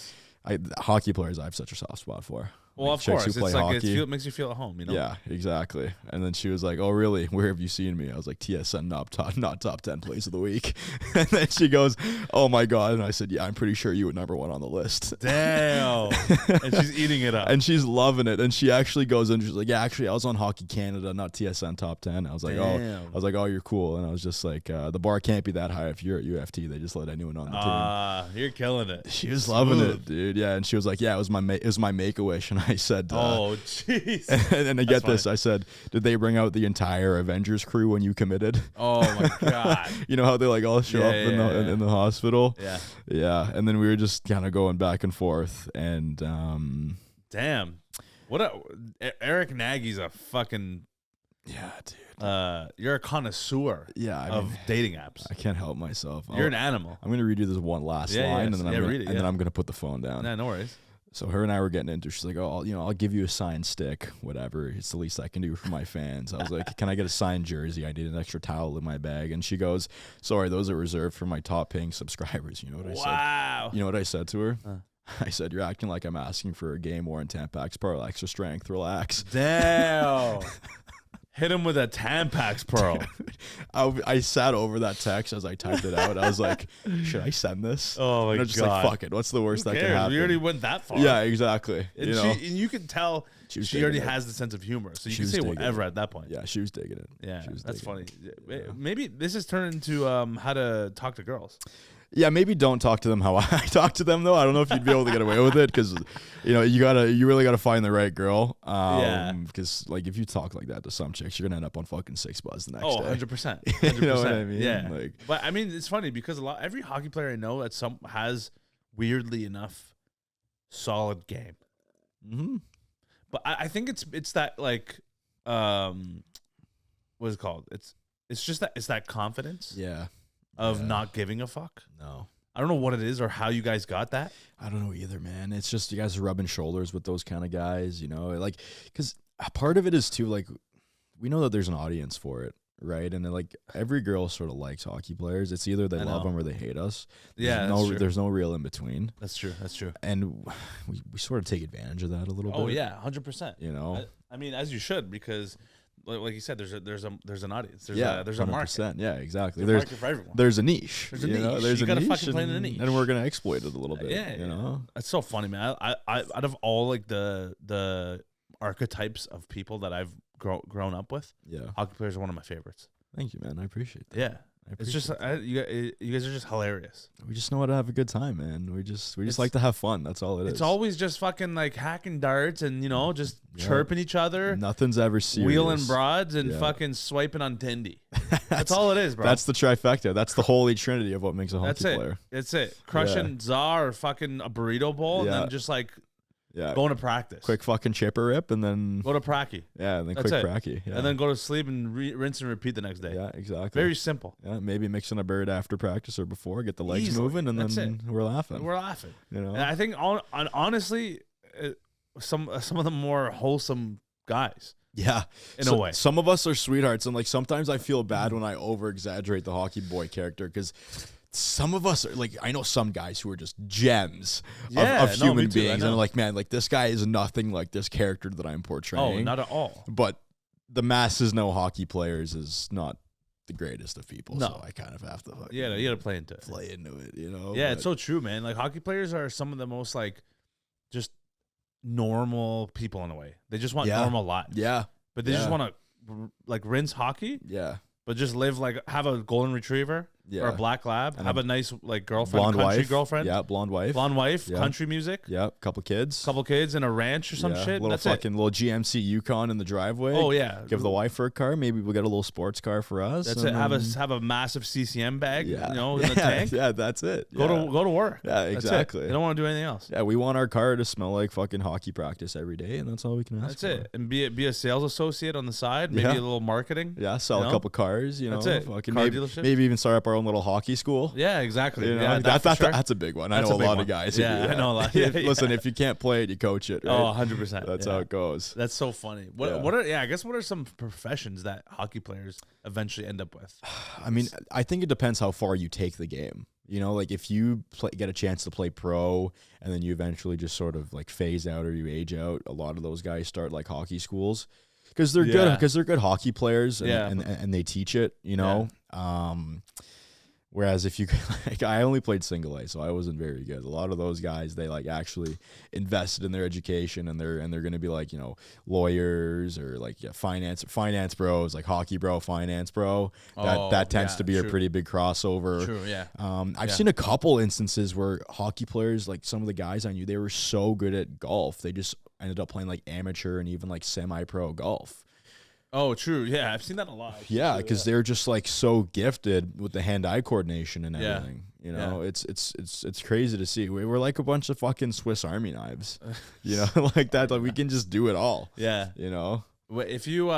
Hockey players I have such a soft spot for. Well, like of course. It's like hockey. It makes you feel at home, Yeah, exactly. And then she was like, oh, really? Where have you seen me? I was like, TSN, not top 10 plays of the week. And then she goes, oh, my God. And I said, yeah, I'm pretty sure you were number one on the list. Damn. And she's eating it up. And she's loving it. And she actually goes and she's like, yeah, actually, I was on Hockey Canada, not TSN top 10. I was like, oh, you're cool. And I was just like, the bar can't be that high if you're at UFT. They just let anyone on the team. You're killing it. She was loving it, dude. Yeah. And she was like, yeah, it was my Make-A-Wish. And I said, oh, jeez. And I get this. I said, did they bring out the entire Avengers crew when you committed? Oh my God. You know how they like all show up in the hospital? Yeah. Yeah. And then we were just kind of going back and forth. And damn. Erik Nagy's a fucking dude. You're a connoisseur of dating apps. I can't help myself. You're an animal. I'm gonna read you this one last line, and then I'm gonna put the phone down. Nah, no worries. So her and I were getting into. She's like, "Oh, I'll give you a signed stick, whatever. It's the least I can do for my fans." I was like, "Can I get a signed jersey? I need an extra towel in my bag." And she goes, "Sorry, those are reserved for my top paying subscribers." You know what I said? Wow. You know what I said to her? I said, "You're acting like I'm asking for a game worn Tampax Pearl extra strength. Relax." Damn. Hit him with a Tampax Pearl. I sat over that text as I typed it out. I was like, should I send this? Oh, my God. And I was just like, fuck it. What's the worst that can happen? We already went that far. Yeah, exactly. And you can tell she already has the sense of humor. So you can say whatever at that point. Yeah, she was digging it. Yeah, that's funny. Yeah. Maybe this has turned into how to talk to girls. Yeah, maybe don't talk to them how I talk to them though. I don't know if you'd be able to get away with it because, you really gotta find the right girl. Because like if you talk like that to some chicks, you're gonna end up on fucking 6 buzz the next day. 100%. You know what I mean? Yeah. Like, but I mean, it's funny because every hockey player I know has weirdly enough solid game. mm-hmm. But I think it's that like, what is it called? It's just that it's that confidence. Yeah. Of not giving a fuck. No. I don't know what it is or how you guys got that. I don't know either, man. It's just you guys are rubbing shoulders with those kind of guys, you know, like, because part of it is too, like, we know that there's an audience for it, right? And then, like, every girl sort of likes hockey players. It's either they love them or they hate us. There's no real in between. That's true. And we sort of take advantage of that a little bit. Oh yeah, 100%. You know, I mean, as you should, because like you said, there's an audience. There's a market. Yeah, exactly. There's a market for everyone. There's a niche. There's a niche. You gotta fucking play in the niche, and we're gonna exploit it a little bit. Yeah, you know, it's so funny, man. I out of all like the archetypes of people that I've grown up with, hockey players are one of my favorites. Thank you, man. I appreciate that. Yeah. It's just you guys are just hilarious. We just know how to have a good time, man. We just like to have fun. That's all it is. It's always just fucking like hacking darts and just chirping each other. Nothing's ever serious. Wheeling broads and fucking swiping on Tindy. That's all it is, bro. That's the trifecta. That's the holy trinity of what makes a hockey player. That's it. Crushing Czar or fucking a burrito bowl and then just like going to practice. Quick fucking chipper rip and then go to pracky. Yeah, and then quick pracky. Yeah. And then go to sleep and rinse and repeat the next day. Yeah, exactly. Very simple. Yeah, maybe mixing a bird after practice or before, get the legs moving, and then we're laughing. You know, and I think honestly, some of the more wholesome guys. Yeah, in a way. Some of us are sweethearts, and like sometimes I feel bad when I over exaggerate the hockey boy character because. Some of us are like, I know some guys who are just gems of human beings. And I'm like, man, like this guy is nothing like this character that I'm portraying. Oh, not at all. But the masses know hockey players is not the greatest of people. No. So I kind of have to. You gotta play into it, you know? Yeah, it's so true, man. Like hockey players are some of the most like just normal people in a way. They just want normal lives. Yeah. But they just want to like rinse hockey. Yeah. But just live like have a golden retriever or a black lab, and have a nice like girlfriend, blonde country wife. girlfriend, blonde wife, country music, couple kids, in a ranch or some shit. Little little GMC Yukon in the driveway. Oh yeah, give the wife her a car. Maybe we'll get a little sports car for us. That's it. Have a massive CCM bag, in the tank. Yeah, that's it. Go to work. Yeah, exactly. They don't want to do anything else. Yeah, we want our car to smell like fucking hockey practice every day, and that's all we can ask. That's it. And be a sales associate on the side. Maybe a little marketing. Yeah, sell a couple cars. You know, that's it. Fucking maybe even start up our own little hockey school. Yeah, exactly. You know, yeah, that's a big one. I know a lot of guys. Yeah, I know a lot. Listen, if you can't play it, you coach it. Right? Oh, 100%. That's how it goes. That's so funny. What are some professions that hockey players eventually end up with? I mean, I think it depends how far you take the game. You know, like if you get a chance to play pro and then you eventually just sort of like phase out or you age out, a lot of those guys start like hockey schools because they're good hockey players and they teach it, you know. Whereas if you like, I only played single A, so I wasn't very good. A lot of those guys, they like actually invested in their education, and they're going to be like, you know, lawyers or like finance bros, like hockey bro, finance bro. That tends to be a pretty big crossover. True, yeah. I've seen a couple instances where hockey players, like some of the guys I knew, they were so good at golf, they just ended up playing like amateur and even like semi-pro golf. Oh, true. Yeah, I've seen that a lot. Yeah, because they're just like so gifted with the hand-eye coordination and everything. You know, it's crazy to see. We're like a bunch of fucking Swiss Army knives. You know, like that. Like we can just do it all. Yeah. You know, if you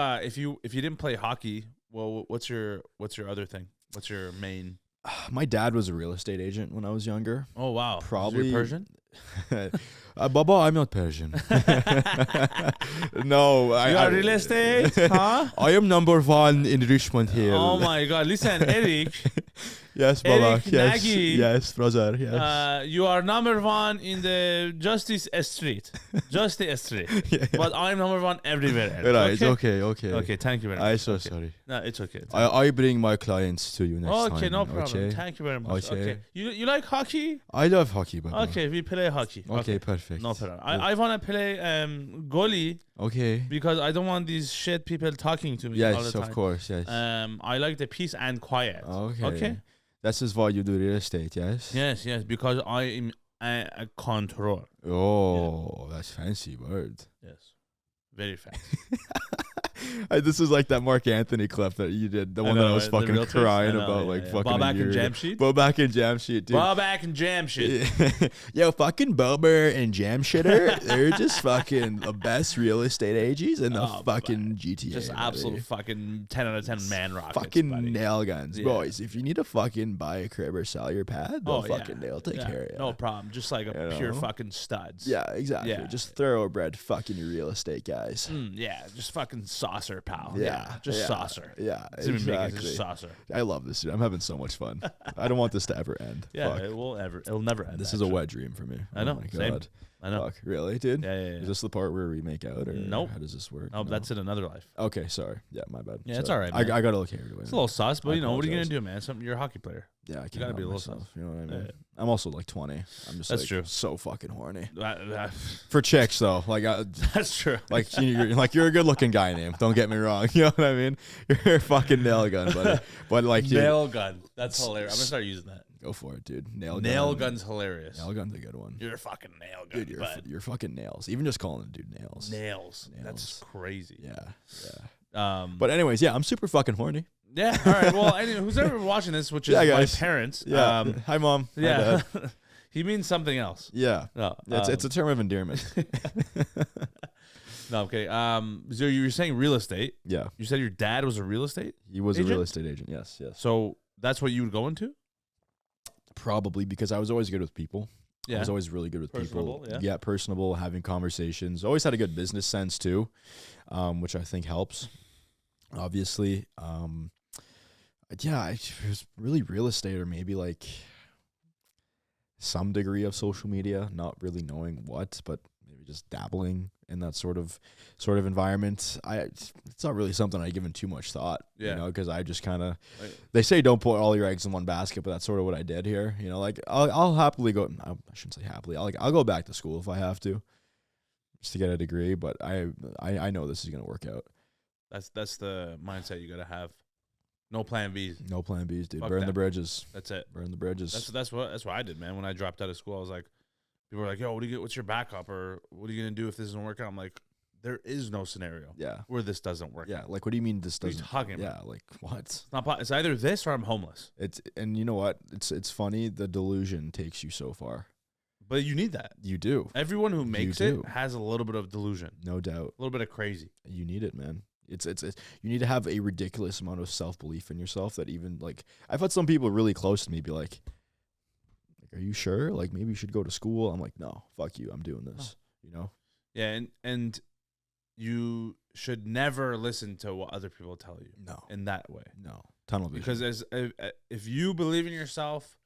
didn't play hockey, well, what's your other thing? What's your main? My dad was a real estate agent when I was younger. Oh wow, probably Persian. Baba, I'm not Persian. No, you are real estate, huh? I am number one in Richmond Hill. Oh my God! Listen, Erik. Yes, Baba. Erik, yes, Nagy. Yes, brother. Yes. You are number one in the Justice Street. But I'm number one everywhere else. Right. Okay. Okay. Thank you very much. I'm so sorry. No, it's okay. I bring my clients to you next time. Okay, no problem. Okay? Thank you very much. Okay. You like hockey? I love hockey, Baba. Okay, we play hockey. Okay, perfect. No problem. I want to play goalie. Okay. Because I don't want these shit people talking to me all the time. Yes, of course. Yes. I like the peace and quiet. Okay. This is why you do real estate, yes? Yes, because I am a control. Oh, that's fancy word. Yes, very fancy. This is like that Mark Anthony clip that you did, the one that I was fucking crying about, like fucking ball back and jam sheet. Ball back and jam sheet, dude. Ball back and jam shit. Yo, fucking Bober and Jam Shitter, they're just fucking the best real estate agents in the fucking GTA. Just absolute fucking 10 out of 10 man rockets. Fucking nail guns, boys. If you need to fucking buy a crib or sell your pad, they'll take care of you. No problem. Just like a pure fucking studs. Yeah, exactly. Yeah. Just thoroughbred fucking real estate guys. Yeah, just fucking saucer, pal. Yeah, just saucer. Yeah, exactly. Just saucer. I love this, dude. I'm having so much fun. I don't want this to ever end. Yeah, it'll never end. This is a wet dream for me. I know. Oh my Same. God. I know. Fuck, really, dude? Yeah. Is this the part where we make out, or nope. how does this work? Oh, no? That's in another life. Okay, sorry. Yeah, my bad. Yeah, it's all right, man. I got to look carried away. It's a little sus, but you know, what are you gonna do, man? You're a hockey player. Yeah, I can't. You gotta be a little myself, sus. You know what I mean? Yeah. I'm also like 20. I'm just that's like true. So fucking horny. That's For chicks though, like true. Like you're a good looking guy, name. Don't get me wrong. You know what I mean? You're a fucking nail gun, buddy. But like nail gun. That's hilarious. I'm gonna start using that. Go for it, dude. Nail gun's hilarious. Nail gun's a good one. You're a fucking nail gun. Dude, you're fucking nails. Even just calling it, dude, nails. Nails. That's crazy. Yeah. But anyways, yeah, I'm super fucking horny. Yeah. All right. Well, anyway, who's ever watching this, which is my parents. Yeah. Hi, mom. Yeah. Hi, Dad. He means something else. Yeah. No, it's a term of endearment. No, okay. So you were saying real estate. Yeah. You said your dad was a real estate? He was agent? a real estate agent. Yes. So that's what you would go into? Probably because I was always good with people. Yeah. I was always really good with personable, people. Yeah, personable, having conversations. Always had a good business sense too, which I think helps. Obviously. Yeah, it was really real estate, or maybe like some degree of social media, not really knowing what, but maybe just dabbling in that sort of environment. It's not really something I've given too much thought, you know, because I just kind of, they say don't put all your eggs in one basket, but that's sort of what I did here. You know, like I'll happily go, I shouldn't say happily, I'll go back to school if I have to, just to get a degree, but I know this is going to work out. That's the mindset you got to have. No plan Bs. No plan Bs, dude. Fuck Burn that. the bridges. That's it. Burn the bridges. That's what I did, man. When I dropped out of school, I was like, people were like, "Yo, what's your backup, or what are you gonna do if this doesn't work out?" I'm like, there is no scenario, where this doesn't work. Yeah, like what do you mean this doesn't? What are you talking about? Yeah, like what? It's not. It's either this or I'm homeless. And you know what? It's funny. The delusion takes you so far. But you need that. You do. Everyone who makes it has a little bit of delusion. No doubt. A little bit of crazy. You need it, man. It's you need to have a ridiculous amount of self-belief in yourself that even, like, I've had some people really close to me be like, are you sure? Like, maybe you should go to school. I'm like, no, fuck you. I'm doing this, you know? Yeah, and you should never listen to what other people tell you. No. In that way. No. Tunnel vision. Because if you believe in yourself,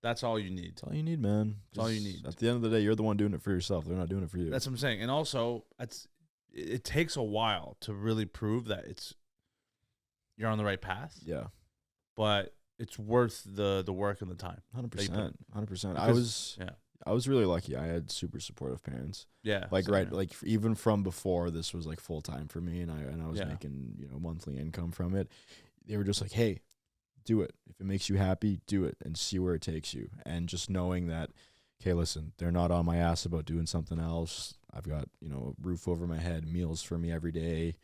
that's all you need. That's all you need, man. That's all you need. At the end of the day, you're the one doing it for yourself. They're not doing it for you. That's what I'm saying. And also, it takes a while to really prove that you're on the right path. Yeah. But it's worth the work and the time. 100%. 100%. I was really lucky. I had super supportive parents. Yeah. Like like even from before this was like full time for me, and I was making, you know, monthly income from it. They were just like, "Hey, do it. If it makes you happy, do it and see where it takes you." And just knowing that, okay, listen, they're not on my ass about doing something else. I've got, you know, a roof over my head, meals for me every day.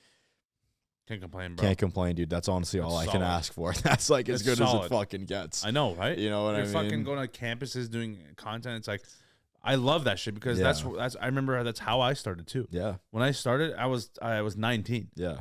Can't complain, bro. Can't complain, dude. That's honestly all I can ask for. That's like as good as it fucking gets. I know, right? You know what I mean? You're fucking going to campuses doing content. It's like, I love that shit because that's I remember that's how I started too. Yeah. When I started, I was 19. Yeah.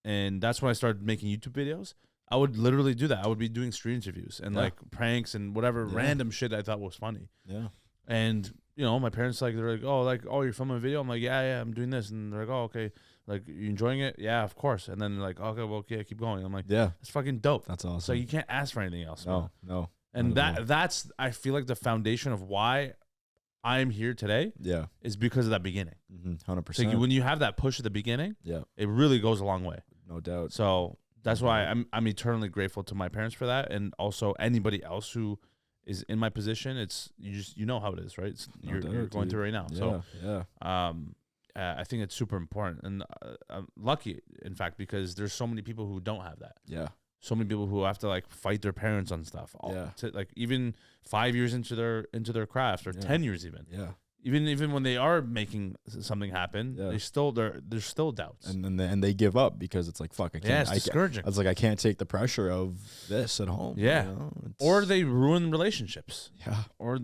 And that's when I started making YouTube videos. I would literally do that. I would be doing stream interviews and like pranks and whatever random shit I thought was funny. Yeah. And you know, my parents they're like, oh, you're filming a video. I'm like, yeah, I'm doing this. And they're like, oh, okay. Like, you enjoying it? Yeah, of course. And then they're like, okay, well, okay, keep going. I'm like, yeah, that's fucking dope. That's awesome. So you can't ask for anything else. No. And that's I feel like the foundation of why I'm here today. Yeah. Is because of that beginning. 100%. So when you have that push at the beginning, it really goes a long way. No doubt. So that's why I'm eternally grateful to my parents for that, and also anybody else who is in my position. It's you know how it is, right? You're going through right now. I think it's super important, and I'm lucky, in fact, because there's so many people who don't have that. Yeah. So many people who have to like fight their parents on stuff. Like even 5 years into their craft, or 10 years even. Yeah. even when they are making something happen, there's still doubts, and they give up because it's like, fuck, I can't. Yeah, it's discouraging. I was like, I can't take the pressure of this at home. Yeah, you know? Or they ruin relationships. Yeah, or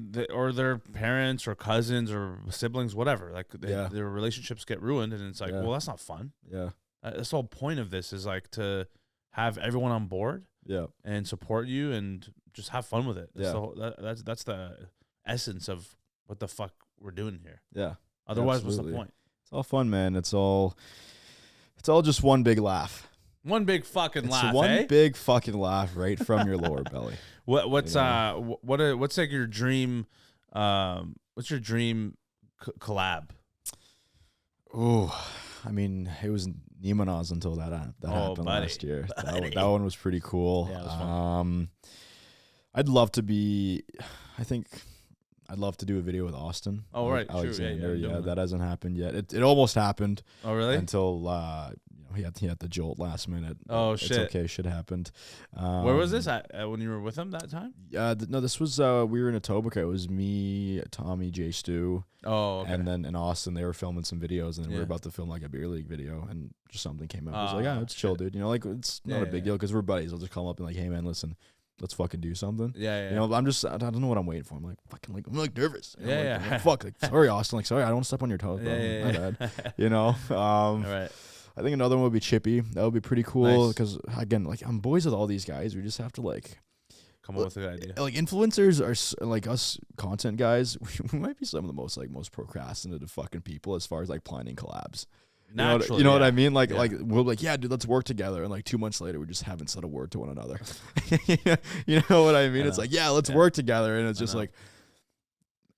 their parents or cousins or siblings, whatever. Like their relationships get ruined, and it's like, well, that's not fun. Yeah, that's the whole point of this is like to have everyone on board. Yeah, and support you and just have fun with it. That's That's the essence of what the fuck we're doing here. Yeah. Otherwise, what's the point? It's all fun, man. It's all just one big laugh. One big fucking laugh. One big fucking laugh right from your lower belly. What's like your dream? What's your dream collab? Oh, I mean, it was NeemaNaz until that happened last year. That one was pretty cool. Yeah, it was fun. I'd love to be. I'd love to do a video with Austin. Oh, right. Alexander. Yeah, that hasn't happened yet. It almost happened. Oh, really? Until he had the jolt last minute. Oh, shit. It's okay. Shit happened. Where was this at when you were with him that time? No, this was we were in Etobicoke. It was me, Tommy, Jay Stu. Oh, okay. And then in Austin, they were filming some videos, and we were about to film like a beer league video, and just something came up. I was like, yeah, it's chill, dude. You know, like it's not a big deal because we're buddies. I'll just call him up and like, hey, man, listen. Let's fucking do something. Yeah. You know, I don't know what I'm waiting for. I'm like, I'm like nervous. You know, I'm like, fuck. Like, sorry, Austin. Like, sorry, I don't want to step on your toes, bro. My bad. You know? All right. I think another one would be Chippy. That would be pretty cool because, again, like, I'm boys with all these guys. We just have to, like, come up with a good idea. Like, influencers are, like, us content guys. We might be some of the most procrastinative fucking people as far as, like, planning collabs. Naturally, you know what I mean? Like we're like, yeah, dude, let's work together. And like 2 months later, we just haven't said a word to one another. You know what I mean? It's like, yeah, let's work together. And it's just like,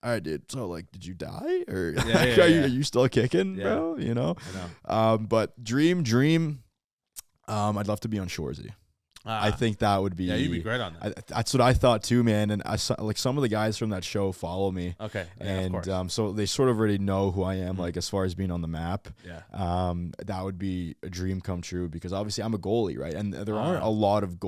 all right, dude. So like, did you die or are you still kicking, bro? You know? I know. But dream. I'd love to be on Shorzy. I think that would be. Yeah, you'd be great on that. That's what I thought too, man. And I saw like some of the guys from that show follow me. Okay. Yeah, and so they sort of already know who I am, like as far as being on the map. Yeah. That would be a dream come true because obviously I'm a goalie, right? And there aren't a lot of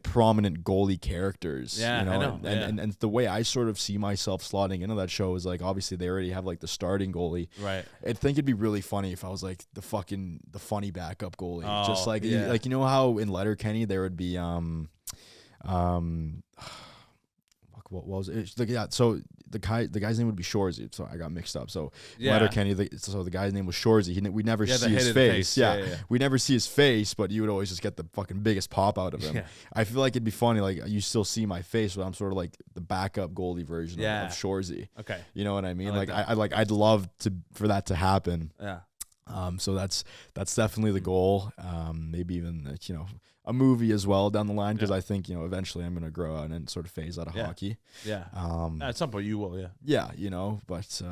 prominent goalie characters. Yeah, you know? I know. And the way I sort of see myself slotting into that show is like obviously they already have like the starting goalie. Right. I think it'd be really funny if I was like the funny backup goalie. Oh, just like you know how in Letterkenny there would be what was it? So the guy's name would be Shorzy. So I got mixed up. So Letterkenny, so the guy's name was Shorzy. We never see his face. Yeah. We never see his face, but you would always just get the fucking biggest pop out of him. Yeah. I feel like it'd be funny. Like you still see my face, but I'm sort of like the backup goalie version of Shorzy. Okay. You know what I mean? I'd love for that to happen. Yeah. So that's definitely the goal. Maybe even a movie as well down the line because I think eventually I'm gonna grow out and sort of phase out of hockey. Yeah. At some point you will. Yeah. Yeah. But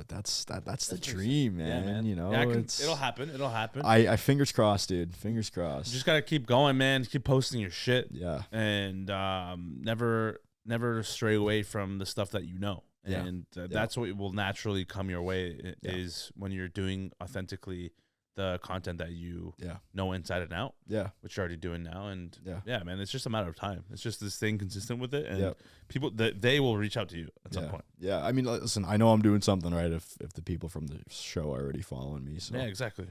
that's the dream, man. It'll happen. It'll happen. I fingers crossed, dude. Fingers crossed. You just gotta keep going, man. Keep posting your shit. Yeah. And never stray away from the stuff that you know. And that's what will naturally come your way is when you're doing authentically the content that you know inside and out. Yeah. Which you're already doing now. And man, it's just a matter of time. It's just this staying consistent with it. And people they will reach out to you at some point. Yeah. I mean, listen, I know I'm doing something right if the people from the show are already following me. So yeah, exactly.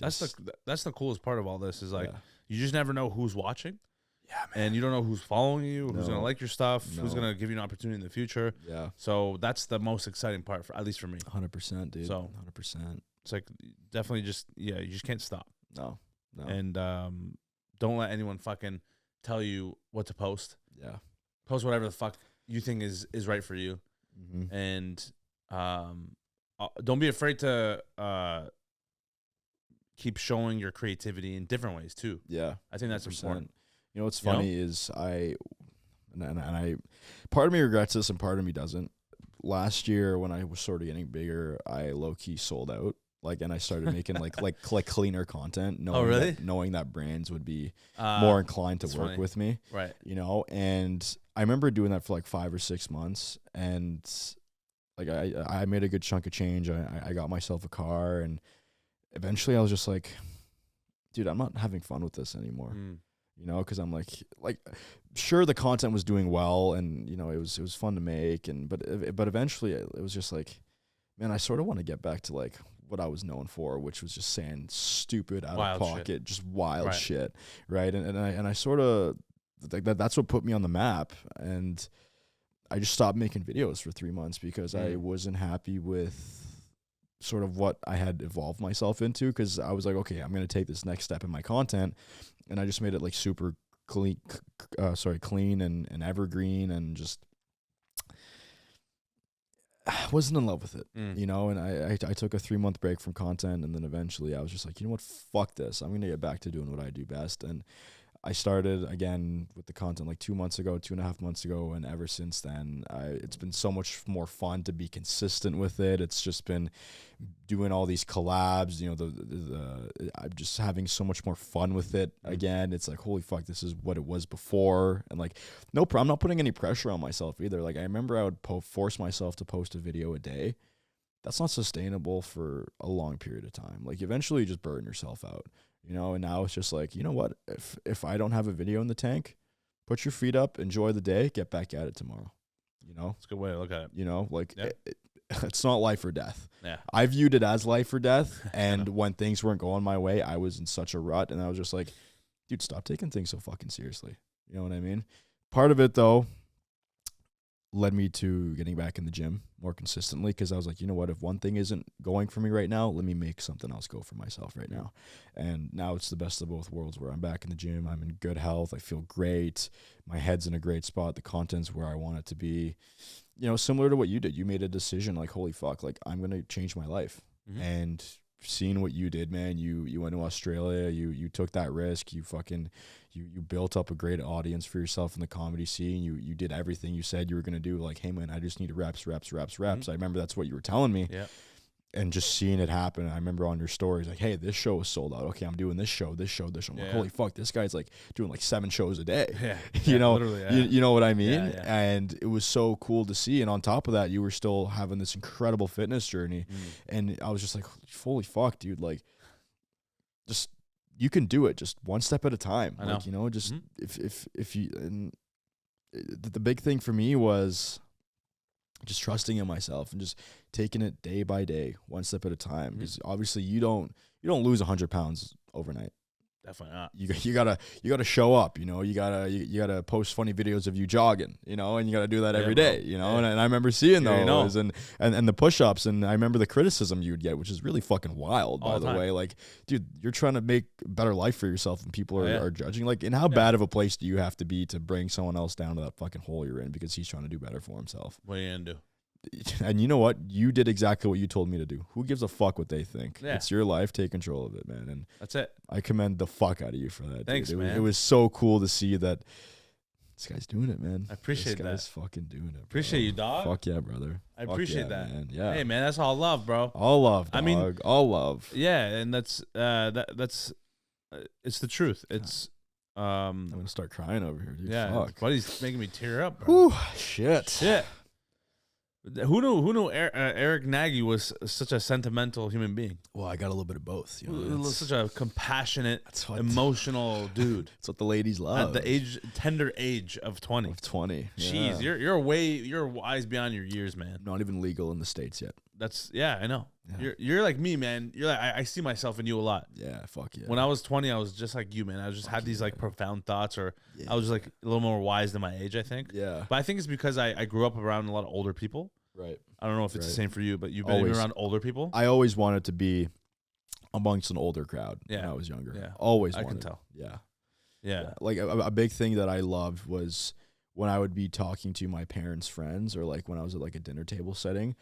That's the coolest part of all this is like you just never know who's watching. Yeah, man. And you don't know who's following you, who's gonna like your stuff, who's gonna give you an opportunity in the future. Yeah. So that's the most exciting part, at least for me. 100%, dude. So 100%. It's like definitely just you just can't stop. No. And don't let anyone fucking tell you what to post. Yeah. Post whatever the fuck you think is right for you. Mm-hmm. And don't be afraid to keep showing your creativity in different ways too. Yeah. I think that's 100%. important. You know what's funny is I part of me regrets this and part of me doesn't. Last year when I was sort of getting bigger, I low key sold out. And I started making like cleaner content, knowing that brands would be more inclined to work with me. Right. And I remember doing that for like 5 or 6 months, and like I made a good chunk of change. I got myself a car, and eventually I was just like, dude, I'm not having fun with this anymore. Because I'm like sure the content was doing well, and it was fun to make, but eventually it was just like man, I sort of want to get back to like what I was known for, which was just saying stupid, out Wild of pocket, shit. just wild Right. shit, right? And I sort of like that's what put me on the map, and I just stopped making videos for 3 months because I wasn't happy with sort of what I had evolved myself into, because I was like, okay, I'm going to take this next step in my content, and I just made it like super clean, clean and evergreen, and just I wasn't in love with it, you know, and I took a 3-month break from content, and then eventually I was just like, you know what, fuck this. I'm going to get back to doing what I do best. And I started again with the content like 2.5 months ago, and ever since then, it's been so much more fun to be consistent with it. It's just been doing all these collabs, you know, I'm just having so much more fun with it again. It's like, holy fuck, this is what it was before. And like, I'm not putting any pressure on myself either. Like, I remember I would force myself to post a video a day. That's not sustainable for a long period of time. Like, eventually you just burn yourself out. You know, and now it's just like, you know what? If I don't have a video in the tank, put your feet up, enjoy the day, get back at it tomorrow. You know? It's a good way to look at it. You know, like it's not life or death. Yeah. I viewed it as life or death. And when things weren't going my way, I was in such a rut. And I was just like, dude, stop taking things so fucking seriously. You know what I mean? Part of it, though, led me to getting back in the gym more consistently, because I was like, you know what, if one thing isn't going for me right now, let me make something else go for myself right now. And now it's the best of both worlds, where I'm back in the gym, I'm in good health, I feel great, my head's in a great spot, the content's where I want it to be. You know, similar to what you did, you made a decision like, holy fuck, like, I'm gonna change my life. And seeing what you did, man, you went to Australia, you took that risk, you built up a great audience for yourself in the comedy scene, you did everything you said you were going to do. Like, hey man, I just need reps. I remember that's what you were telling me. Yeah. And just seeing it happen, I remember on your stories, like, hey, this show was sold out. Okay, I'm doing this show. I'm like, holy fuck, this guy's like doing like 7 shows a day. Yeah. You know, literally, you know what I mean? Yeah. And it was so cool to see. And on top of that, you were still having this incredible fitness journey. And I was just like, holy fuck, dude, like, just, you can do it just one step at a time. Like, you know, just if you, and the big thing for me was just trusting in myself and just taking it day by day, one step at a time. Because obviously you don't lose 100 pounds overnight. Definitely not. You gotta show up, you know, you gotta post funny videos of you jogging, you know, and you gotta do that every day, you know. And I remember seeing those and the push-ups, and I remember the criticism you'd get, which is really fucking wild, by the way. Like, dude, you're trying to make a better life for yourself, and people are judging. Like, and how bad of a place do you have to be to bring someone else down to that fucking hole you're in because he's trying to do better for himself? What are you gonna do? And you know what? You did exactly what you told me to do. Who gives a fuck what they think? Yeah. It's your life. Take control of it, man. And that's it. I commend the fuck out of you for that. Thanks, dude. man. It was so cool to see that this guy's doing it, man. I appreciate this that. guy's fucking doing it. Bro. Appreciate you, dog. Fuck yeah, brother. I Fuck appreciate yeah, that. man. Yeah. Hey, man, that's all love, bro. All love, dog. I mean, all love. Yeah, and that's that's it's the truth. It's I'm gonna start crying over here, dude. yeah, Fuck. buddy's making me tear up, bro. Whew, shit. Who knew Erik Nagy was such a sentimental human being? Well, I got a little bit of both. You know, Such a compassionate, emotional dude. That's what the ladies love. At the tender age of 20. Jeez, you're wise beyond your years, man. Not even legal in the States yet. I know. Yeah. You're like me, man. You're like I see myself in you a lot. Yeah, fuck yeah. When I was 20, I was just like you, man. I just had these like profound thoughts, or I was just like a little more wise than my age, I think. Yeah. But I think it's because I grew up around a lot of older people. Right. I don't know if it's the same for you, but you've been around older people. I always wanted to be amongst an older crowd when I was younger. Yeah. Always I wanted. can tell. Yeah. Like a big thing that I loved was when I would be talking to my parents' friends, or like when I was at like a dinner table setting.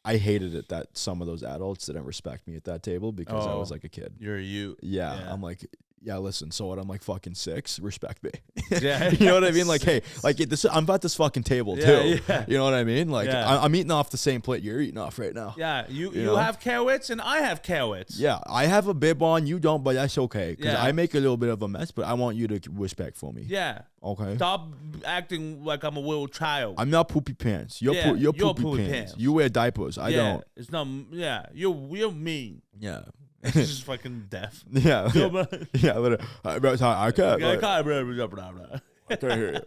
I hated it that some of those adults didn't respect me at that table because I was like a kid. You're you. Yeah. I'm like, yeah, listen, so what? I'm like fucking 6. Respect me. Yeah. You know what I mean? Like, hey, like I'm at this fucking table too. Yeah. You know what I mean? Like, I'm eating off the same plate you're eating off right now. Yeah. You have carrots and I have carrots. Yeah. I have a bib on, you don't, but that's okay. Because I make a little bit of a mess, but I want you to respect for me. Yeah. Okay. Stop acting like I'm a little child. I'm not poopy pants. You're poopy pants. You wear diapers. I don't. It's not. Yeah. You're mean. Yeah. It's just fucking deaf. Yeah. Yeah. I can't. I can't hear you.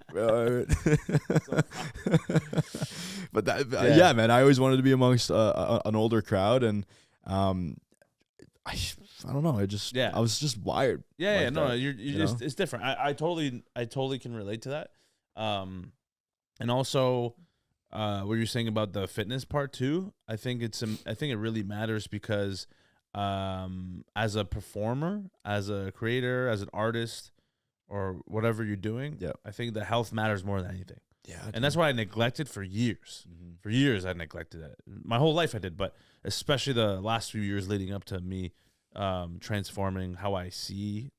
But that, yeah, man, I always wanted to be amongst an older crowd, and I don't know. I was just wired. Yeah, like yeah, no, that, you're you just, know? it's different. I totally can relate to that. And also, what you're saying about the fitness part too, I think it really matters because, as a performer, as a creator, as an artist, or whatever you're doing, Yeah. I think the health matters more than anything. Yeah, And that's why I neglected for years. Mm-hmm. For years, I neglected it. My whole life I did, but especially the last few years leading up to me transforming how I see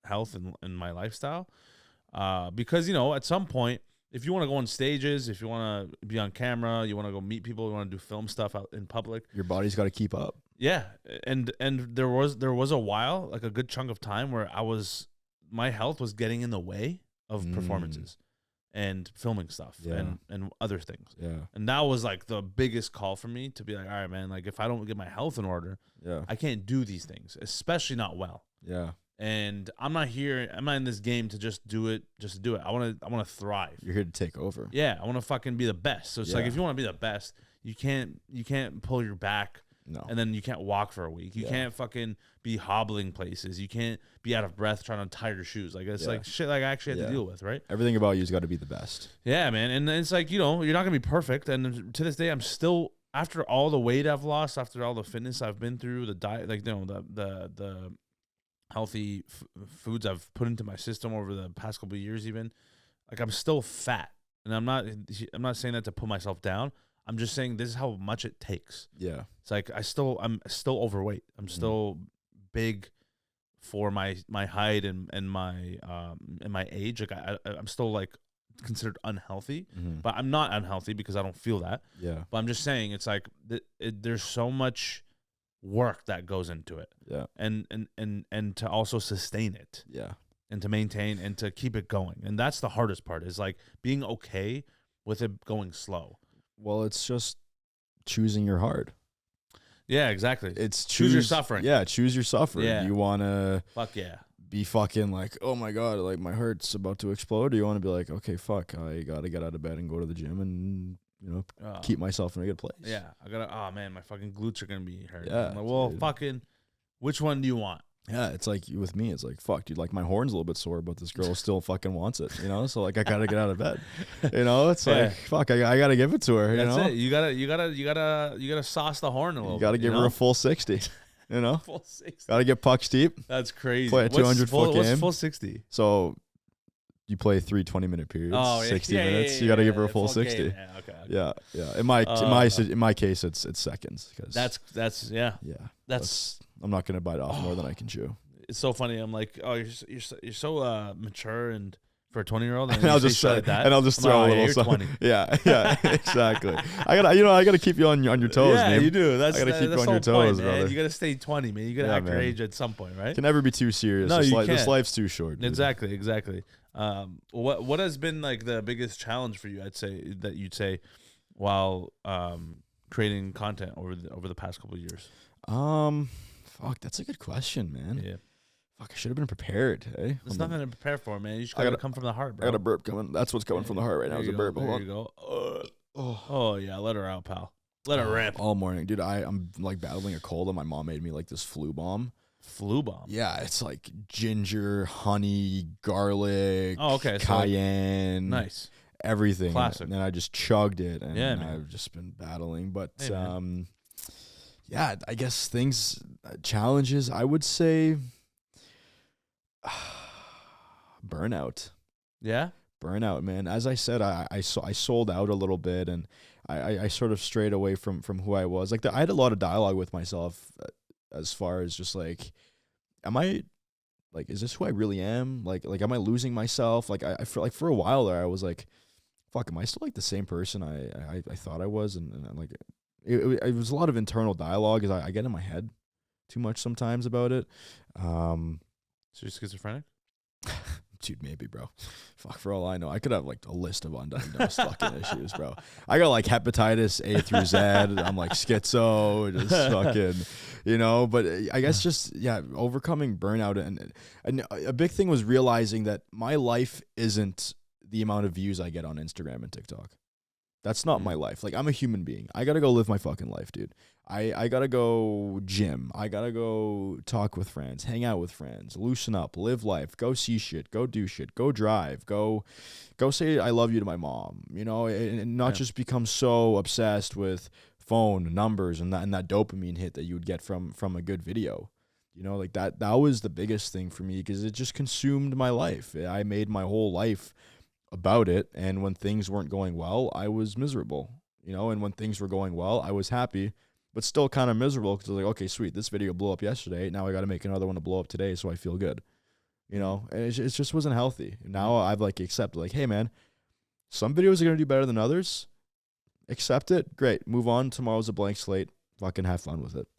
health and my lifestyle. Because, at some point, if you want to go on stages, if you want to be on camera, you want to go meet people, you want to do film stuff out in public. Your body's got to keep up. Yeah. And there was a while, like a good chunk of time where my health was getting in the way of performances and filming stuff and other things. Yeah. And that was like the biggest call for me to be like, all right, man, like if I don't get my health in order, I can't do these things, especially not well. Yeah. And I'm not in this game to just do it. I want to thrive. You're here to take over. Yeah. I want to fucking be the best. So it's like, if you want to be the best, you can't pull your back. No. And then you can't walk for a week. You can't fucking be hobbling places. You can't be out of breath trying to tie your shoes. Like, it's like shit like I actually have to deal with, right? Everything about you's got to be the best. Yeah, man. And it's like, you're not going to be perfect. And to this day, I'm still, after all the weight I've lost, after all the fitness I've been through, the diet, like, the healthy foods I've put into my system over the past couple of years, even, like, I'm still fat. And I'm not saying that to put myself down. I'm just saying this is how much it takes. Yeah. It's like I'm still overweight. I'm still big for my height and my age. Like I'm still like considered unhealthy, but I'm not unhealthy because I don't feel that. Yeah. But I'm just saying it's like there's so much work that goes into it. Yeah. And to also sustain it. Yeah. And to maintain and to keep it going. And that's the hardest part, is like being okay with it going slow. Well, it's just choosing your hard. Yeah, exactly. It's choose your suffering. Yeah, choose your suffering. Yeah. You want to be fucking like, oh my God, like my heart's about to explode. Or you want to be like, okay, fuck, I got to get out of bed and go to the gym and, keep myself in a good place. Yeah. Oh man, my fucking glutes are going to be hurt. Yeah. I'm like, well, dude, fucking, which one do you want? Yeah, it's like with me, it's like, fuck, dude, like my horn's a little bit sore, but this girl still fucking wants it, so like I gotta get out of bed, it's like, fuck, I gotta give it to her, That's it. You gotta sauce the horn a little. You gotta give her a full 60, full 60. Gotta get puck steep. That's crazy. Play a 200-foot game. What's full 60? So you play 3 20-minute periods, 60 minutes. You gotta give her a full 60. Game. Yeah, okay. Yeah. In my case, it's seconds, because that's. I'm not gonna bite off more than I can chew. It's so funny. I'm like, oh, you're so mature and for a 20-year-old, and I'll just throw a little something. Yeah, exactly. I gotta keep you on your toes. Yeah, Neem. you do. I gotta keep you on your toes, brother. You gotta stay 20, man. You gotta act your age at some point, right? Can never be too serious. No, you can't. This life's too short. Dude. Exactly. What has been like the biggest challenge for you? You'd say while creating content over the past couple of years. Fuck, that's a good question, man. Yeah. Fuck, I should have been prepared. Hey, there's nothing to prepare for, man. You just gotta come from the heart, bro. I got a burp coming. That's what's coming from the heart right now. Is a burp. There you go. Oh yeah, let her out, pal. Let her rip. All morning, dude. I'm like battling a cold, and my mom made me like this flu bomb. Flu bomb. Yeah, it's like ginger, honey, garlic. Oh, okay. Cayenne. Nice. Everything. Classic. And then I just chugged it, and man. I've just been battling. But hey, yeah, I guess challenges, I would say burnout. Yeah? Burnout, man. As I said, I sold out a little bit, and I sort of strayed away from who I was. Like, I had a lot of dialogue with myself as far as just like, am I, like, is this who I really am? Like, am I losing myself? Like, I feel like for a while there, I was like, fuck, am I still like the same person I thought I was? And like, it was a lot of internal dialogue, as I get in my head too much sometimes about it. So you're schizophrenic? Dude, maybe, bro. Fuck, for all I know, I could have like a list of undiagnosed fucking issues, bro. I got like hepatitis A through Z. I'm like schizo, just fucking, But I guess just overcoming burnout, and a big thing was realizing that my life isn't the amount of views I get on Instagram and TikTok. That's not my life. Like, I'm a human being. I gotta go live my fucking life, dude. I gotta go gym. I gotta go talk with friends, hang out with friends, loosen up, live life, go see shit, go do shit, go drive, go say I love you to my mom, you know, and not just become so obsessed with phone numbers and that dopamine hit that you would get from a good video. You know, like that was the biggest thing for me, because it just consumed my life. I made my whole life about it, and when things weren't going well, I was miserable, you know, and when things were going well, I was happy, but still kind of miserable, because I was like, okay, sweet, this video blew up yesterday, now I got to make another one to blow up today so I feel good, you know, and it just wasn't healthy. Now I've like accepted, like, hey man, some videos are going to do better than others, accept it, great, move on, tomorrow's a blank slate, fucking have fun with it.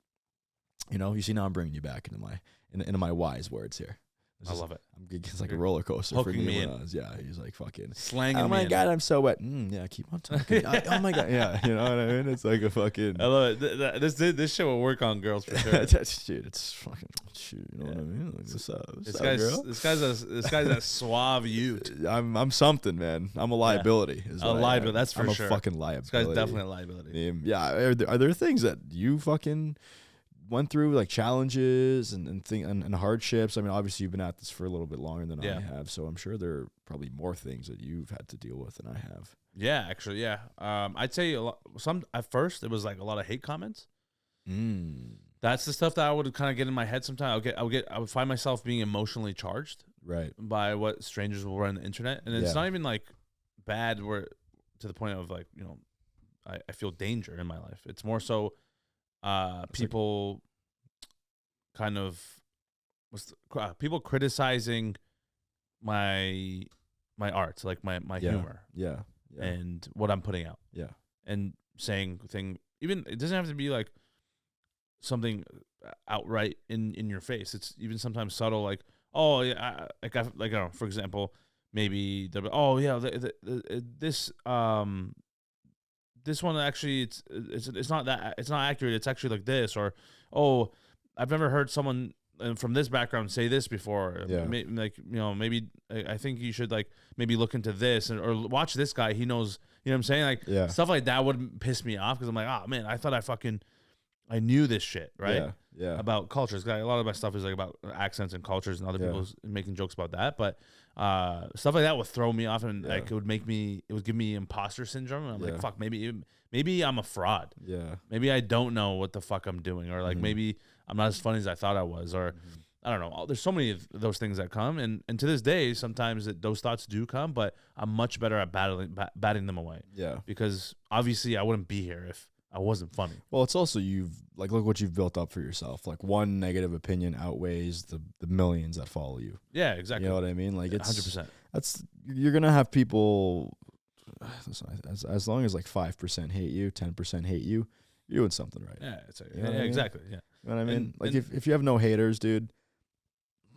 You know, you see, now I'm bringing you back into my wise words here. I love it. It's like a roller coaster for NeemaNaz. Yeah, he's like fucking slanging. Oh my god, I'm so wet. Yeah, keep on talking. Oh my god, yeah, you know what I mean? It's like a fucking. I love it. This show will work on girls for sure. Dude, it's fucking shoot. You know what I mean? Like, what's up, girl? This guy's a suave youth. I'm something, man. I'm a liability. A liability. That's for sure. I'm a fucking liability. This guy's definitely a liability. Yeah. Are there things that you fucking went through, like challenges and hardships? I mean, obviously you've been at this for a little bit longer than I have, so I'm sure there are probably more things that you've had to deal with than I have. Yeah, actually, yeah. I'd say at first it was like a lot of hate comments. That's the stuff that I would kind of get in my head sometimes. I would find myself being emotionally charged, right, by what strangers will write on the internet, and it's not even like bad, where to the point of like, you know, I feel danger in my life. It's more so people kind of people criticizing my art, like my humor, and what I'm putting out, and saying even it doesn't have to be like something outright in your face. It's even sometimes subtle, like, oh yeah, I don't know, for example, maybe this one actually it's not accurate. It's actually like this, or oh, I've never heard someone from this background say this before. Yeah. Like, you know, maybe I think you should like maybe look into this or watch this guy. He knows, you know what I'm saying? Like stuff like that would piss me off, because I'm like, oh man, I thought I knew this shit, right? Yeah. About cultures. A lot of my stuff is like about accents and cultures, and other people making jokes about that. But stuff like that would throw me off, and like it would give me imposter syndrome. And I'm like, fuck, maybe I'm a fraud. Yeah. Maybe I don't know what the fuck I'm doing, or like maybe I'm not as funny as I thought I was, or I don't know. There's so many of those things that come, and to this day, sometimes those thoughts do come, but I'm much better at batting them away. Yeah. Because obviously I wouldn't be here if I wasn't funny. Well, it's also look what you've built up for yourself. Like, one negative opinion outweighs the millions that follow you. Yeah, exactly. You know what I mean? Like, it's 100%. You're gonna have people, as long as like 5% hate you, 10% hate you, you're doing something right. Yeah, you know what I mean? Exactly. Yeah. You know what I mean? Like, if you have no haters, dude,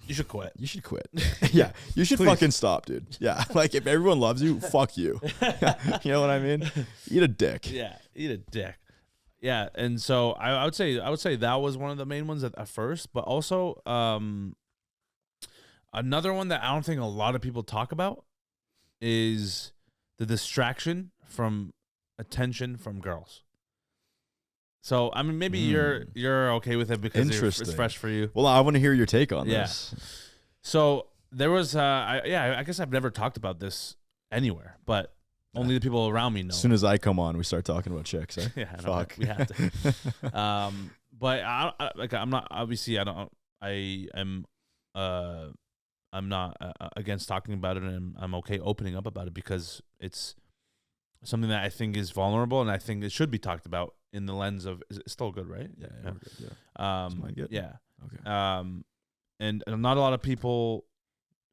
you should quit. You should quit. Yeah, you should fucking stop, dude. Yeah, like, if everyone loves you, fuck you. You know what I mean? Eat a dick. Yeah, eat a dick. Yeah, and so I would say that was one of the main ones at first, but also another one that I don't think a lot of people talk about is the distraction from attention from girls. So I mean, maybe you're okay with it because it's fresh for you. Well, I want to hear your take on this. So there was I guess I've never talked about this anywhere, but only the people around me know. As soon as I come on, we start talking about chicks. Eh? Yeah, fuck. We have to. But I'm not, obviously I'm not against talking about it, and I'm okay opening up about it, because it's something that I think is vulnerable, and I think it should be talked about in the lens of, it's still good, right? Yeah. We're good, yeah. Is mine good? Yeah. Okay. And not a lot of people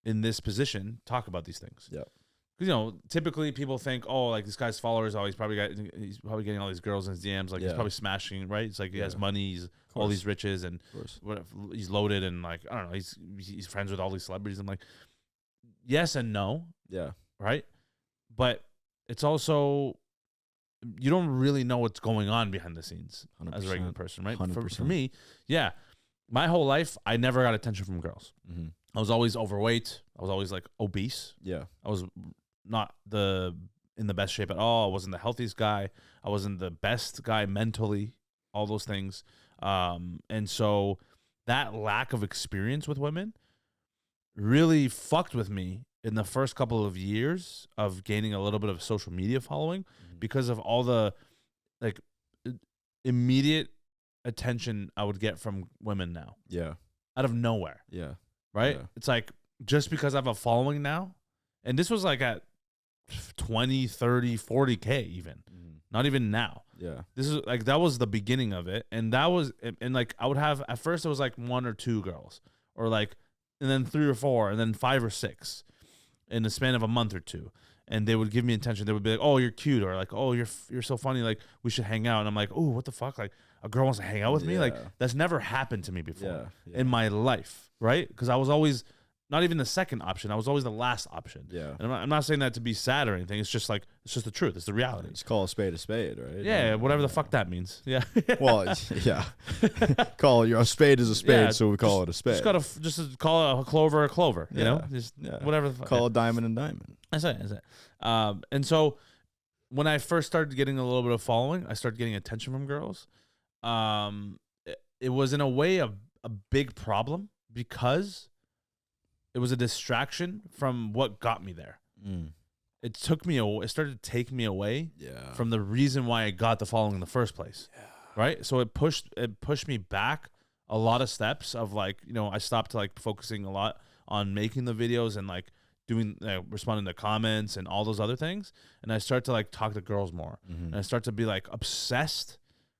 in this position talk about these things. Yeah. Because, you know, typically people think, oh, like, this guy's followers, he's probably getting all these girls in his DMs, like he's probably smashing, right? It's like he has money, he's all these riches, and he's loaded, and like, I don't know, he's friends with all these celebrities. I'm like, yes and no. Yeah. Right? But it's also, you don't really know what's going on behind the scenes as a regular person, right? For me, my whole life, I never got attention from girls. I was always overweight. I was always like obese. Yeah. I was not in the best shape at all. I wasn't the healthiest guy. I wasn't the best guy mentally, all those things. And so that lack of experience with women really fucked with me in the first couple of years of gaining a little bit of social media following because of all the like immediate attention I would get from women now. Yeah. Out of nowhere. Yeah. Right? Yeah. It's like just because I have a following now, and this was like at 20, 30, 40K even. Not even now. Yeah. This is like that was the beginning of it. And that was and like I would have at first it was like 1 or 2 girls. Or like and then 3 or 4 and then 5 or 6 in the span of a month or 2. And they would give me attention. They would be like, "Oh, you're cute," or like, "Oh, you're so funny. Like, we should hang out." And I'm like, "Oh, what the fuck? Like, a girl wants to hang out with me? Like, that's never happened to me before in my life, right? Because I was always not even the second option. I was always the last option. Yeah. And I'm not saying that to be sad or anything. It's just like it's just the truth. It's the reality. Just call a spade, right? Yeah, whatever the fuck that means. Yeah. Well, yeah. Call a spade is a spade, so we call it a spade. Just call a clover, you know? Just whatever the fuck. Call a diamond and diamond. That's it. And so when I first started getting a little bit of following, I started getting attention from girls. It was in a way a big problem because it was a distraction from what got me there. It started to take me away from the reason why I got the following in the first place. Yeah. Right? So it pushed me back a lot of steps of like, you know, I stopped like focusing a lot on making the videos and like doing responding to comments and all those other things. And I start to like talk to girls more. And I start to be like obsessed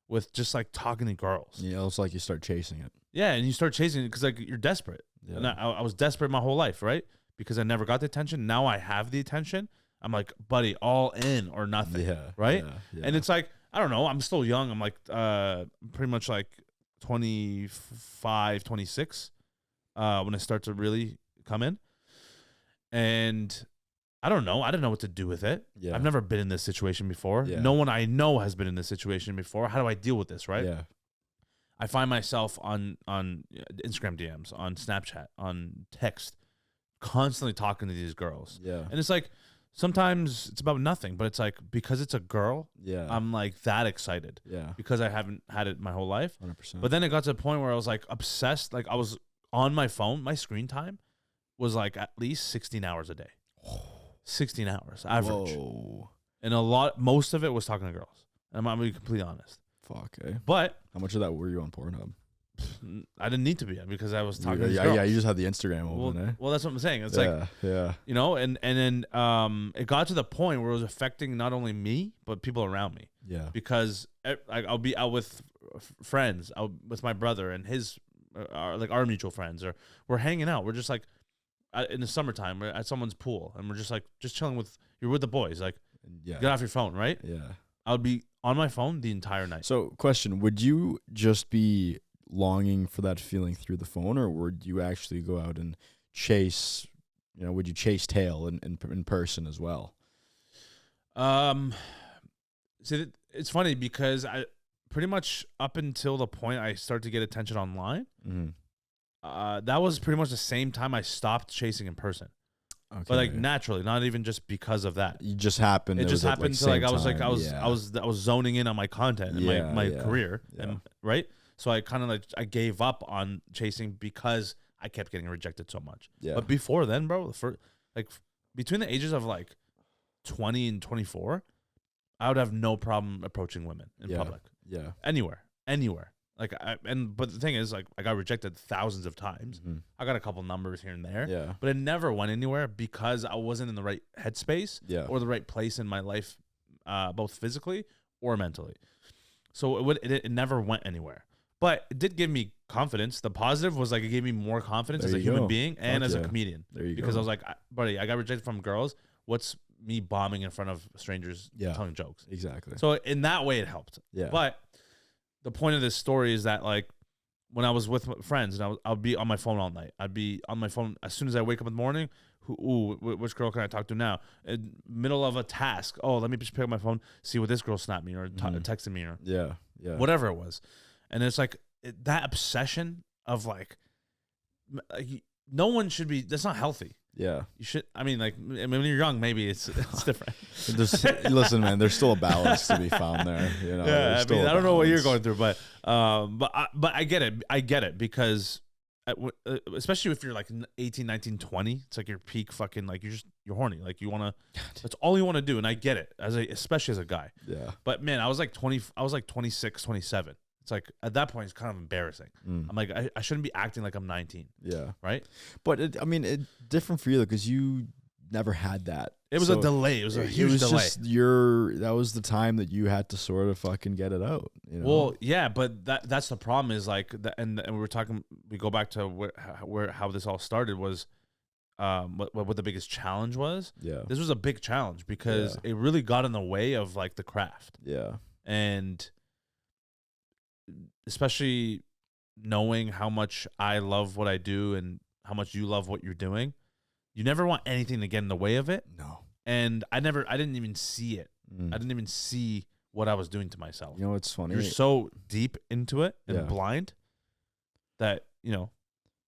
with just like talking to girls. Yeah, it's like you start chasing it. Yeah, and you start chasing it because like you're desperate. Yeah. And I was desperate my whole life, right? Because I never got the attention. Now I have the attention. I'm like, buddy, all in or nothing. Yeah. Right? Yeah. And it's like, I don't know. I'm still young. I'm like pretty much like 25, 26 when I start to really come in. And I don't know. I don't know what to do with it. Yeah. I've never been in this situation before. Yeah. No one I know has been in this situation before. How do I deal with this, right? Yeah. I find myself on Instagram DMs, on Snapchat, on text, constantly talking to these girls. Yeah. And it's like, sometimes it's about nothing, but it's like, because it's a girl, I'm like that excited. Yeah. Because I haven't had it my whole life. 100%. But then it got to a point where I was like obsessed. Like I was on my phone, my screen time was like at least 16 hours a day. 16 hours average. Whoa. And most of it was talking to girls. I'm going to be completely honest. Fuck, eh? But how much of that were you on Pornhub? I didn't need to be because I was talking to girls. Yeah, you just had the Instagram open, eh? Well, that's what I'm saying. It's like, you know, and then it got to the point where it was affecting not only me, but people around me. Yeah. Because I'll be out with friends, with my brother and his, like our mutual friends, or we're hanging out. We're just like, in the summertime, we're at someone's pool, and we're just chilling you're with the boys. Like, get off your phone, right? Yeah. I would be on my phone the entire night. So, question, would you just be longing for that feeling through the phone, or would you actually go out and chase, you know, would you chase tail in person as well? See, it's funny because I pretty much up until the point I started to get attention online, that was pretty much the same time I stopped chasing in person. Okay. But like naturally, not even just because of that. You just happened. It just happened to like I was zoning in on my content and my career, and right. So I kind of I gave up on chasing because I kept getting rejected so much. Yeah. But before then, bro, between the ages of like 20 and 24, I would have no problem approaching women in public. Yeah. Anywhere. But the thing is, like, I got rejected thousands of times. I got a couple numbers here and there. Yeah. But it never went anywhere because I wasn't in the right headspace or the right place in my life, both physically or mentally. So it never went anywhere. But it did give me confidence. The positive was like it gave me more confidence as a human being and as a comedian. There you go. Because I was like, buddy, I got rejected from girls. What's me bombing in front of strangers telling jokes? Exactly. So in that way, it helped. Yeah. But the point of this story is that like when I was with my friends and I'll be on my phone all night. I'd be on my phone as soon as I wake up in the morning. Which girl can I talk to now? In middle of a task. Oh, let me just pick up my phone, see what this girl snapped me or texted me or whatever it was. And it's like that obsession of like no one should be. That's not healthy. Yeah. You should. I mean, like, when you're young, maybe it's different. Listen, man, there's still a balance to be found there. You know. Yeah, I mean, I don't know what you're going through, but I get it. I get it because, especially if you're like 18, 19, 20, it's like your peak fucking like you're horny. Like you want to. That's all you want to do, and I get it especially as a guy. Yeah. But man, I was like 20. I was like 26, 27. It's like at that point, it's kind of embarrassing. I'm like, I shouldn't be acting like I'm 19. Yeah. Right. But it different for you because you never had that. It was a delay. It was a huge delay. That was the time that you had to sort of fucking get it out. You know? Well, yeah, but that's the problem is like, and we go back to how this all started was, what the biggest challenge was. Yeah. This was a big challenge because it really got in the way of like the craft. Yeah. And especially knowing how much I love what I do and how much you love what you're doing, you never want anything to get in the way of it. No. And I didn't even see it. I didn't even see what I was doing to myself. You know, it's funny. You're so deep into it and blind that, you know,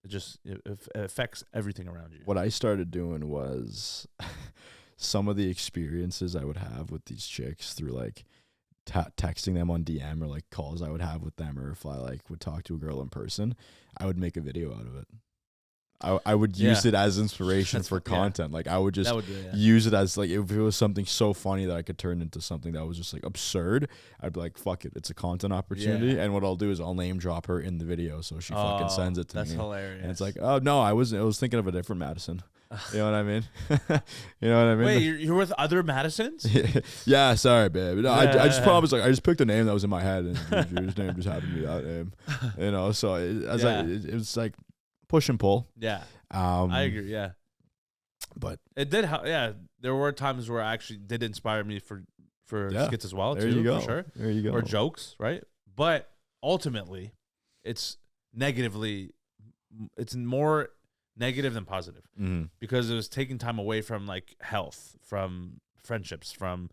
it affects everything around you. What I started doing was some of the experiences I would have with these chicks through like texting them on DM or like calls I would have with them, or if I like would talk to a girl in person, I would make a video out of it. I would use it as inspiration for content. Like I would just use it as like, if it was something so funny that I could turn into something that was just like absurd, I'd be like, fuck it, it's a content opportunity. And what I'll do is I'll name drop her in the video so she fucking sends it to me. That's hilarious. And it's like, oh no, I was thinking of a different Madison. You know what I mean? You know what I mean? Wait, you're with other Madisons? Yeah, sorry, babe. No, I just promised. Like, I just picked a name that was in my head, and his name just happened to be that name. You know, so it was like push and pull. Yeah, I agree. Yeah, but it did. There were times where I actually did inspire me for skits as well. There too, you go. For sure. There you go. Or jokes, right? But ultimately, it's more negative than positive because it was taking time away from like health, from friendships, from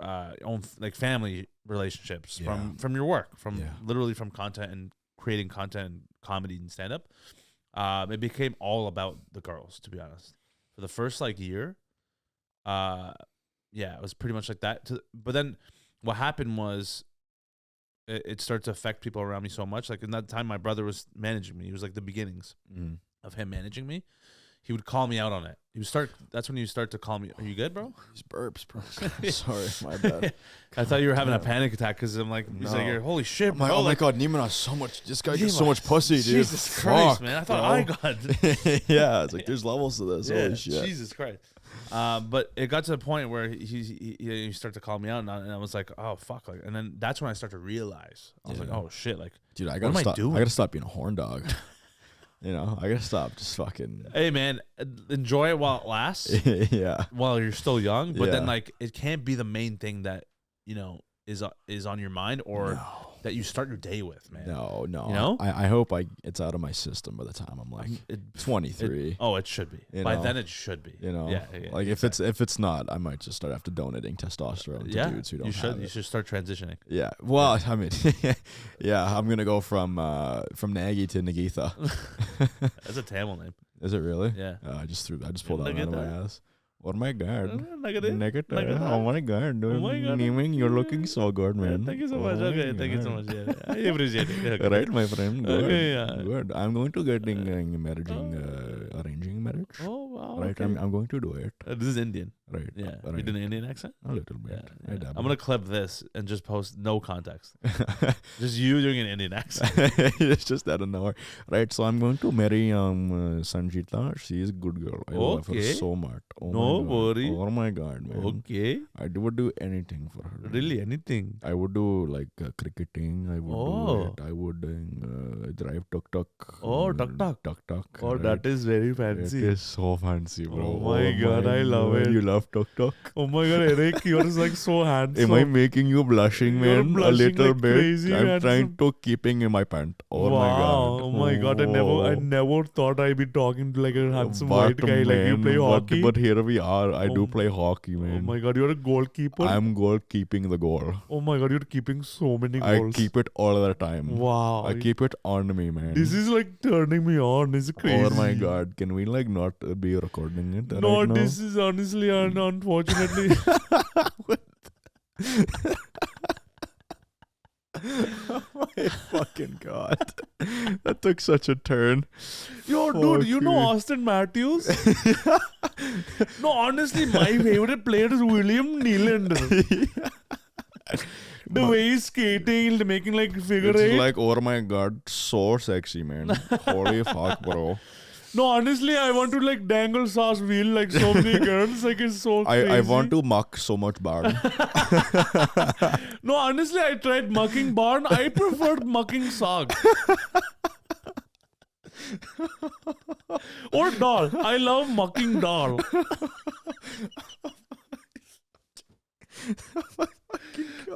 own like family relationships, from your work, from literally from content and creating content and comedy and stand up. It became all about the girls, to be honest. For the first like year, it was pretty much like that. But then what happened was it started to affect people around me so much. Like in that time, my brother was managing me. He was like the beginnings of him managing me. He would call me out on it. That's when you start to call me. Are you good, bro? These burps, bro. Sorry, my bad. I thought you were having a panic attack because I'm like, he's like, holy shit, bro. Oh my god, NeemaNaz so much. This guy gets so much pussy, dude. Jesus Christ, man. I thought I got. Yeah, it's like there's levels to this. Holy shit. Jesus Christ. But it got to the point where he started to call me out, and I was like, oh fuck, like, and then that's when I started to realize. I was like, oh shit, like, dude, what am I doing? I gotta stop being a horn dog. You know, I gotta stop just fucking. Hey man, enjoy it while it lasts. Yeah. While you're still young, but then like it can't be the main thing that you know is on your mind or that you start your day with, man. No. You know? I hope it's out of my system by the time I'm like 23. It should be. By then it should be. You know, like exactly. if it's not, I might just start after donating testosterone to dudes who don't have it. You should start transitioning. Yeah. Well, I mean, I'm gonna go from Nagy to Nagitha. That's a Tamil name. Is it really? Yeah. I just pulled that out of my ass. Oh my god. Negative. Oh my god. Neema, you're looking so good, man. Thank you so much. Okay, thank you so much. Yeah, I appreciate it. Okay. Right, my friend. Good. Okay, yeah. Good. I'm going to get arranging marriage. Oh wow. Right, okay. I'm going to do it. This is Indian. Right. Yeah. Right. You did an Indian accent? A little bit. Yeah. I'm gonna clip this and just post no context. Just you doing an Indian accent. It's just out of nowhere. Right. So I'm going to marry Sanjita. She is a good girl. I love her so much. No worry. Oh my god, man. Okay. I would do anything for her. Really, anything? I would do like cricketing. I would do it. I would drive tuk-tuk. Oh, tuk-tuk. Tuk-tuk. Oh, right. That is very fancy. It is so fancy, bro. Oh my god, I love it. You love tuk-tuk? Oh my god, Erik, you're like so handsome. Am I making you blushing, man? Blushing a little like bit. Crazy, I'm handsome. trying to keeping in my pant. Oh my god. Oh my god, I never thought I'd be talking to like a handsome white guy. Like you play hockey. But here we are. I do play hockey, man. Oh my god, you're a goalkeeper. I'm goalkeeping the goal. Oh my god, you're keeping so many goals. I keep it all the time. Wow. I keep it on on to me, man. This is like turning me on. It's crazy. Oh my god, can we like not be recording it? No, right now? this is honestly unfortunately. Oh my fucking god. That took such a turn. Yo, Fuck dude, you know me. Austin Matthews? No, honestly, my favorite player is William Nylander. The way he's skating, making like figure It's eight. like, oh my god, so sexy, man. Holy fuck, bro. No, honestly, I want to like dangle sauce wheel like so many girls. Like it's so crazy. I want to muck so much barn. No, honestly, I tried mucking barn. I preferred mucking sog. Or doll. I love mucking doll.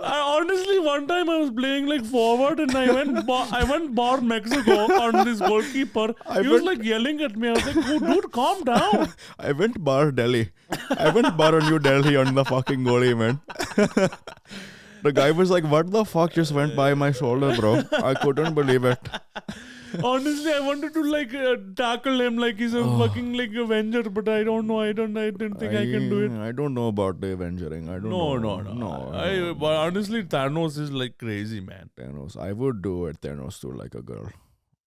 Honestly, one time I was playing like forward and I went bar Mexico on this goalkeeper. He was like yelling at me. I was like, oh, dude, calm down. I went bar Delhi. I went bar on New Delhi on the fucking goalie, man. The guy was like, what the fuck just went by my shoulder, bro? I couldn't believe it. Honestly, I wanted to like tackle him like he's a fucking like Avenger, but I don't know. I didn't think I can do it. I don't know about the Avengering. I don't know. No. But honestly, Thanos is like crazy, man. Thanos. I would do it, Thanos, to like a girl.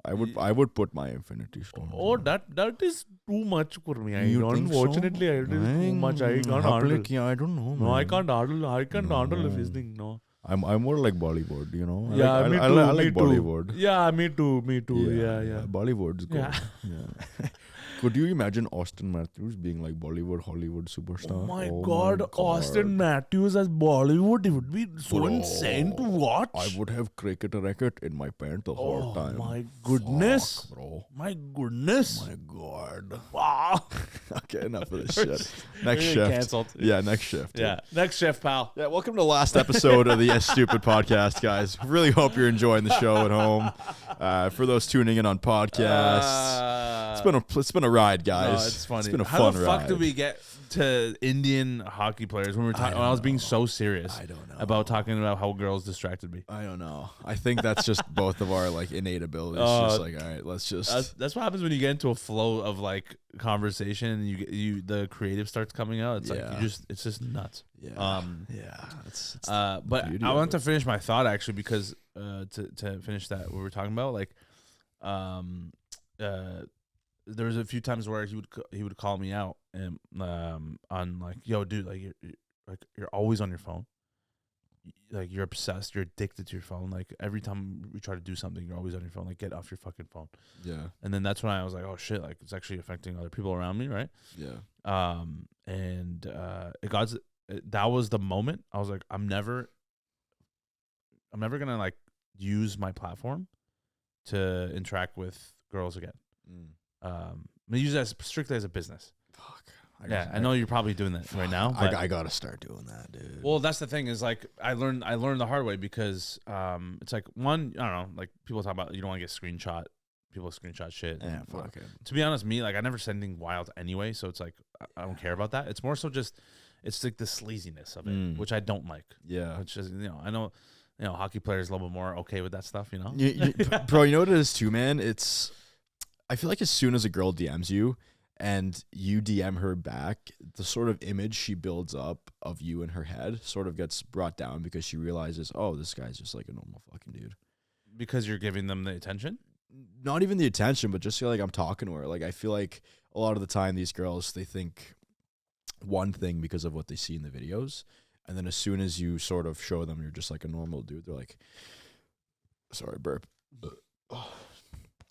I would put my Infinity Stone. Oh, that is too much for me. Unfortunately, It is too much. I can't handle. Yeah, I don't know. No, man. I can't handle this thing. No. I'm more like Bollywood, you know. Yeah, me too. I like Bollywood. Yeah, me too. Yeah. Bollywood's good. Yeah. Yeah. Could you imagine Austin Matthews being like Bollywood, Hollywood superstar? Oh my god, Austin Matthews as Bollywood, it would be so insane to watch. I would have cricket racket in my pant the whole time. My goodness. Fuck, bro. My goodness. My god. Wow. Okay, enough of this shit. Next shift. Canceled. Yeah, next shift. Yeah, next shift, pal. Yeah, welcome to the last episode of the Estupid podcast, guys. Really hope you're enjoying the show at home. For those tuning in on podcasts, it's been a ride, guys. No, it's funny. It's been a How fun the ride. fuck did we get to Indian hockey players when we were talking? When I was being so serious. I don't know. About talking about how girls distracted me. I don't know. I think that's just both of our like innate abilities. Just like, all right, let's just. That's what happens when you get into a flow of like conversation and you the creative starts coming out. It's like it's just nuts. Yeah. It's but I want to finish my thought actually because to finish that what we were talking about like there was a few times where he would call me out and on like, yo, dude, like you're always on your phone. Like you're obsessed, you're addicted to your phone. Like every time we try to do something, you're always on your phone. Like get off your fucking phone. Yeah. And then that's when I was like, oh shit, like it's actually affecting other people around me, right? Yeah. That was the moment I was like, I'm never gonna like use my platform to interact with girls again. I'm gonna use it as strictly as a business. Fuck. I know you're probably doing that right now. But I gotta start doing that, dude. well, that's the thing is like I learned the hard way because it's like one, I don't know, like people talk about you don't want to get screenshot. People screenshot shit. Yeah, fuck it. To be honest, me, like I never said anything wild anyway, so it's like I don't care about that. It's more so just it's like the sleaziness of it, which I don't like. Yeah. Which is I know hockey players a little bit more okay with that stuff, you know? Bro, you know what it is too, man? I feel like as soon as a girl DMs you and you DM her back, the sort of image she builds up of you in her head sort of gets brought down because she realizes, oh, this guy's just like a normal fucking dude. Because you're giving them the attention? Not even the attention, but just feel like I'm talking to her. Like I feel like a lot of the time these girls, they think one thing because of what they see in the videos. And then as soon as you sort of show them you're just like a normal dude, they're like, sorry, burp.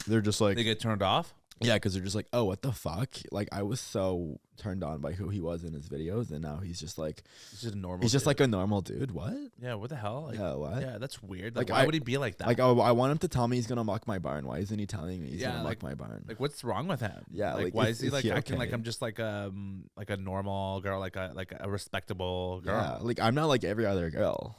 They're just like, they get turned off? Yeah, because they're just like, oh, what the fuck? Like, I was so turned on by who he was in his videos, and now he's just like, he's just a normal. He's just dude. like a normal dude. What? Yeah, what the hell? Like, yeah, what? Yeah, that's weird. Like, Like, why would he be like that? Like, I want him to tell me he's gonna muck my barn. Why isn't he telling me he's gonna like, muck my barn? Like, what's wrong with him? Yeah, like, like, why is he like acting okay? like I'm just like a normal girl, like a respectable girl? Yeah, like I'm not like every other girl.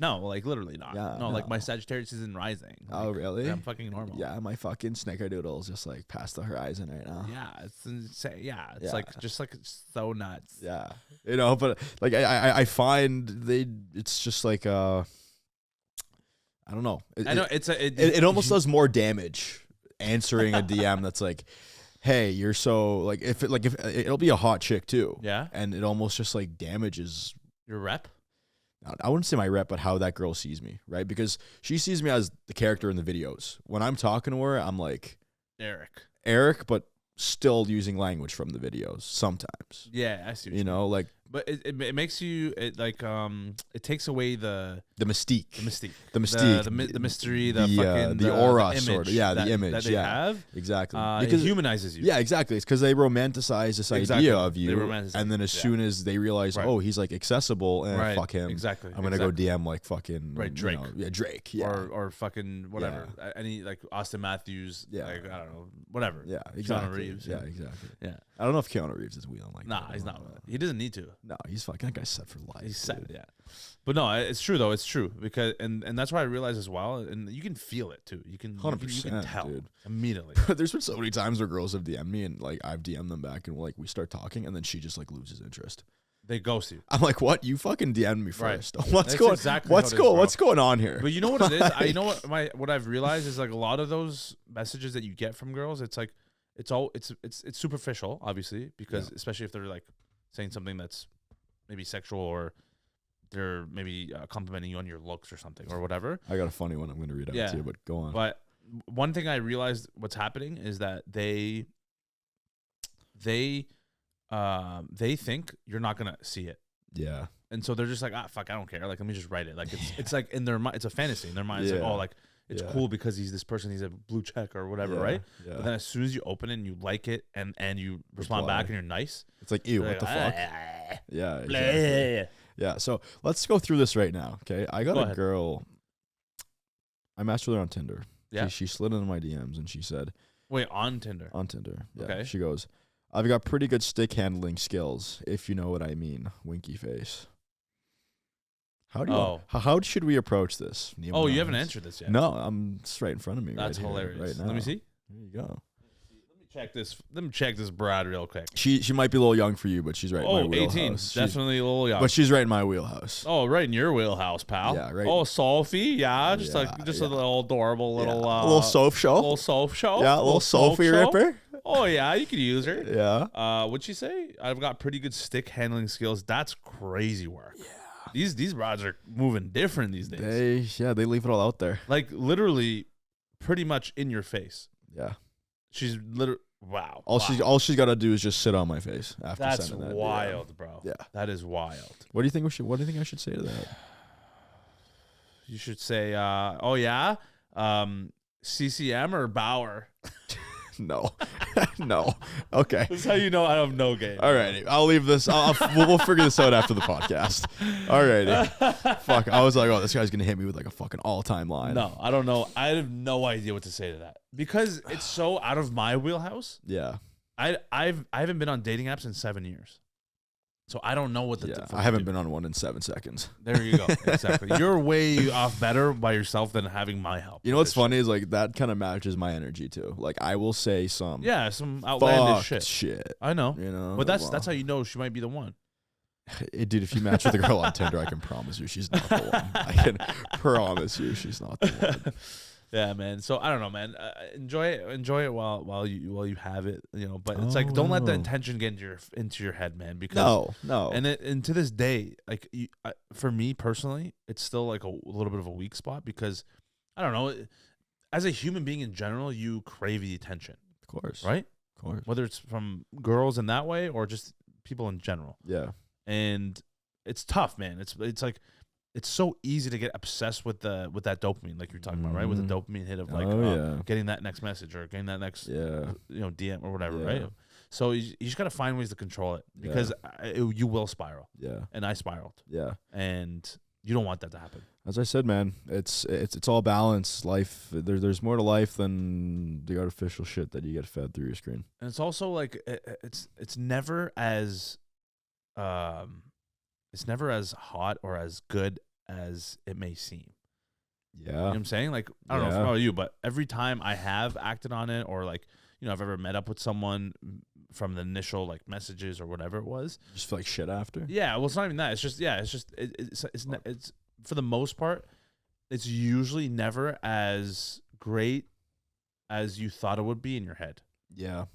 No, like literally not. Yeah, no, like no. my Sagittarius isn't rising. Oh, Like, really? I'm fucking normal. Yeah, my fucking snickerdoodle's just like past the horizon right now. Yeah, it's insane. Yeah, it's Yeah. like just like so nuts. Yeah, you know, but like I find it's just like I I don't know. I know It almost does more damage answering a DM that's like, hey, you're so like if it'll be a hot chick too. Yeah. And it almost just like damages your rep. I wouldn't say my rep, but how that girl sees me, right? Because she sees me as the character in the videos. When I'm talking to her, I'm like Erik, but still using language from the videos sometimes. Yeah, I see. You know, like, but it makes you it takes away the mystique, the mystery, the aura, the sort of, the image that they have. Exactly, because it humanizes you. Yeah, exactly. It's because they romanticize this idea of you, and then as soon as they realize, oh, he's like accessible, and fuck him, I'm gonna go DM like fucking Drake, Drake, or fucking whatever, any like Austin Matthews, like I don't know, whatever, exactly. Keanu Reeves, yeah. I don't know if Keanu Reeves is wheeling like that. Nah, he's not. He doesn't need to. No, he's fucking, that guy's set for life. He's set, But no, it's true though. It's true because and that's why I realized as well, and you can feel it too. You can 100%, you can tell immediately. There's been so many times where girls have DM'd me and like I've DM'd them back and like we start talking and then she just like loses interest. They ghost you. I'm like, what? You fucking DM'd me first. Right. What's going on here? But you know what it is? You know what I've realized is like a lot of those messages that you get from girls, it's like it's superficial, obviously, because especially if they're like saying something that's maybe sexual or they're maybe complimenting you on your looks or something or whatever. I got a funny one I'm going to read out to you, but go on. But one thing I realized what's happening is that they think you're not going to see it. Yeah. And so they're just like, fuck, I don't care. Like, let me just write it. Like, it's like in their mind, it's a fantasy in their mind. It's like, oh, like, it's cool because he's this person, he's a blue check or whatever, right? Yeah. But then as soon as you open it and you like it and you respond back and you're nice, it's like, ew, what the fuck? Yeah. Exactly. Yeah. So let's go through this right now. Okay. I got a girl. I matched with her on Tinder. Yeah. She slid into my DMs and she said, wait, on Tinder? On Tinder. Yeah. Okay. She goes, I've got pretty good stick handling skills, if you know what I mean. Winky face. How should we approach this? NeemaNaz? Oh, you haven't answered this yet. No, it's right in front of me. That's hilarious. Right now. Let me see. There you go. Let me check this broad real quick. She might be a little young for you, but she's right in my wheelhouse. 18. Definitely a little young. But she's right in my wheelhouse. Oh, right in your wheelhouse, pal. Yeah, right. Oh, Sophie. Yeah, just a little adorable little... a little Soph show. A little Soph show. Yeah, a little Sophie ripper. Oh, yeah, you could use her. Yeah. What'd she say? I've got pretty good stick handling skills. That's crazy work. Yeah. These rods are moving different these days. They leave it all out there. Like literally pretty much in your face. Yeah. She's literally wow. All she's got to do is just sit on my face after That's sending that. Wild, bro. Yeah. That is wild. What do you think I should say to that? You should say CCM or Bauer. No. No. Okay. That's how you know I have no game. All righty. I'll leave this. We'll figure this out after the podcast. All righty. Fuck. I was like, oh, this guy's going to hit me with like a fucking all-time line. No, I don't know. I have no idea what to say to that because it's so out of my wheelhouse. Yeah. I haven't been on dating apps in 7 years. So I don't know what I haven't been on one in 7 seconds. There you go. Exactly. You're way off better by yourself than having my help. You know what's funny is like that kind of matches my energy too. Like I will say some outlandish shit. I know. You know. But that's how you know she might be the one. Dude, if you match with a girl on Tinder, I can promise you she's not the one. I can promise you she's not the one. Yeah, man. So I don't know, man. Enjoy it while you have it, you know. But it's like don't let the intention get into your head, man. Because no. And to this day, like for me personally, it's still like a little bit of a weak spot because I don't know. As a human being in general, you crave the attention, of course, right? Of course, whether it's from girls in that way or just people in general. Yeah, and it's tough, man. It's like. It's so easy to get obsessed with that dopamine, like you're talking about, right? With the dopamine hit of like getting that next message or getting that next DM or whatever, right? So you just got to find ways to control it because you will spiral. Yeah, and I spiraled. Yeah, and you don't want that to happen. As I said, man, it's all balance. Life, there's more to life than the artificial shit that you get fed through your screen. And it's also like it's never as it's never as hot or as good as it may seem. Yeah. You know what I'm saying? Like, I don't know about you, but every time I have acted on it or like, you know, I've ever met up with someone from the initial like messages or whatever it was. Just feel like shit after? Yeah. Well, it's not even that. It's just, it's for the most part, it's usually never as great as you thought it would be in your head. Yeah.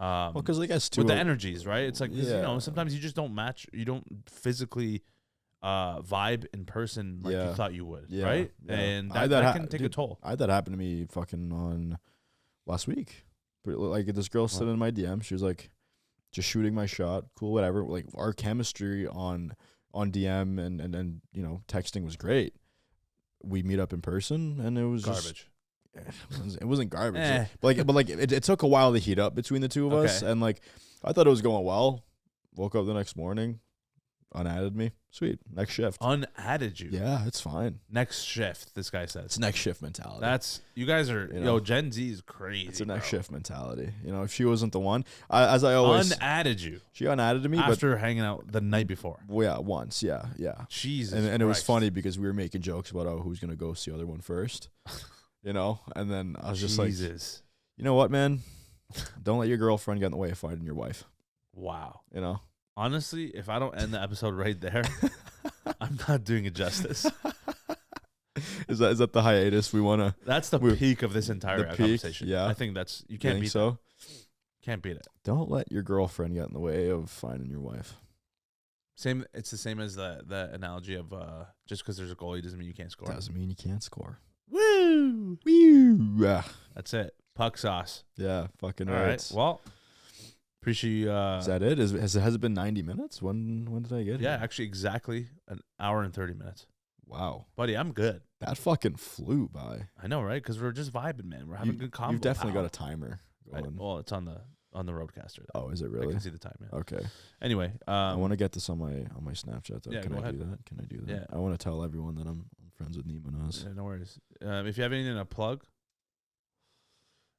Well, because I guess too with the energies, right? It's like, yeah. you know, sometimes you just don't match. You don't physically vibe in person like you thought you would, right? Yeah. And that can take a toll. I had that happen to me fucking on last week. Like this girl slid in my DM. She was like, just shooting my shot, cool, whatever. Like our chemistry on DM and you know, texting was great. We meet up in person, and it was garbage. It wasn't garbage. But it took a while to heat up between the two of us, and like I thought it was going well. Woke up the next morning, unadded me. Sweet, next shift. Unadded you? Yeah, it's fine. Next shift, this guy says. It's next shift mentality. That's you guys are Gen Z is crazy. It's a next shift mentality. You know, if she wasn't the one, as I always unadded you. She unadded me after hanging out the night before. Well, yeah, once, yeah. Jesus, and it was funny because we were making jokes about who's gonna ghost the other one first. You know, and then I was just like, you know what, man? Don't let your girlfriend get in the way of finding your wife. Wow. You know? Honestly, if I don't end the episode right there, I'm not doing it justice. Is that the hiatus we want to? That's the peak of this entire conversation. Yeah. I think that's, you can't beat so. Can't beat it. Don't let your girlfriend get in the way of finding your wife. It's the same as the analogy of just because there's a goalie doesn't mean you can't score. Doesn't mean you can't score. Woo! Woo! That's it. Puck sauce. Yeah, fucking all right. Well, appreciate you. Is that it? Has it been 90 minutes? When did I get here? Yeah, actually exactly an hour and 30 minutes. Wow. Buddy, I'm good. That fucking flew by. I know, right? Because we're just vibing, man. We're having good combo. You've definitely got a timer going. Well, it's on the roadcaster. Oh, is it really? I can see the time, yeah. Okay. Anyway. I want to get this on my Snapchat, though. Yeah, Can I ahead. do that? Can I do that? Yeah. I want to tell everyone that I'm friends with NeemaNaz. Yeah, no worries. If you have anything to plug,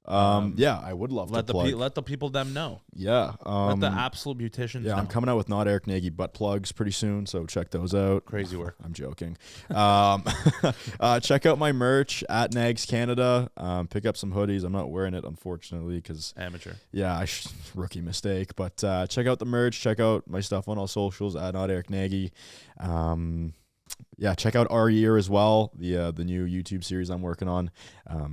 yeah, I would love to plug. Let the people them know. Yeah. Let the absolute beauticians know. I'm coming out with not Erik Nagy butt plugs pretty soon, so check those out. Crazy work. I'm joking. Check out my merch at Nags Canada. Pick up some hoodies. I'm not wearing it, unfortunately, because amateur. Yeah, rookie mistake. But check out the merch. Check out my stuff on all socials at not Erik Nagy. Yeah, check out Our Year as well, the new YouTube series I'm working on.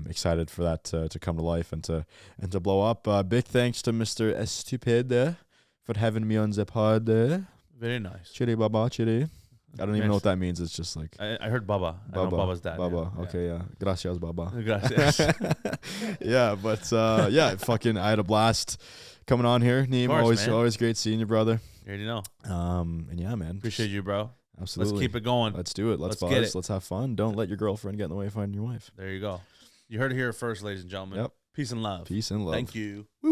Excited for that to come to life and to blow up. Big thanks to Mr. Estupid for having me on the pod. Very nice. Chiri baba, chiri. I don't even know what that means. It's just like I heard Baba. I know Baba's dad. Baba. Yeah. Okay, yeah. Gracias, Baba. Gracias. Yeah, but yeah, I had a blast coming on here. Neema, always great seeing you, brother. You already know. And yeah, man. Appreciate you, bro. Absolutely. Let's keep it going. Let's do it. Let's buzz. Get it. Let's have fun. Don't let your girlfriend get in the way of finding your wife. There you go. You heard it here first, ladies and gentlemen. Yep. Peace and love. Peace and love. Thank you. Woo.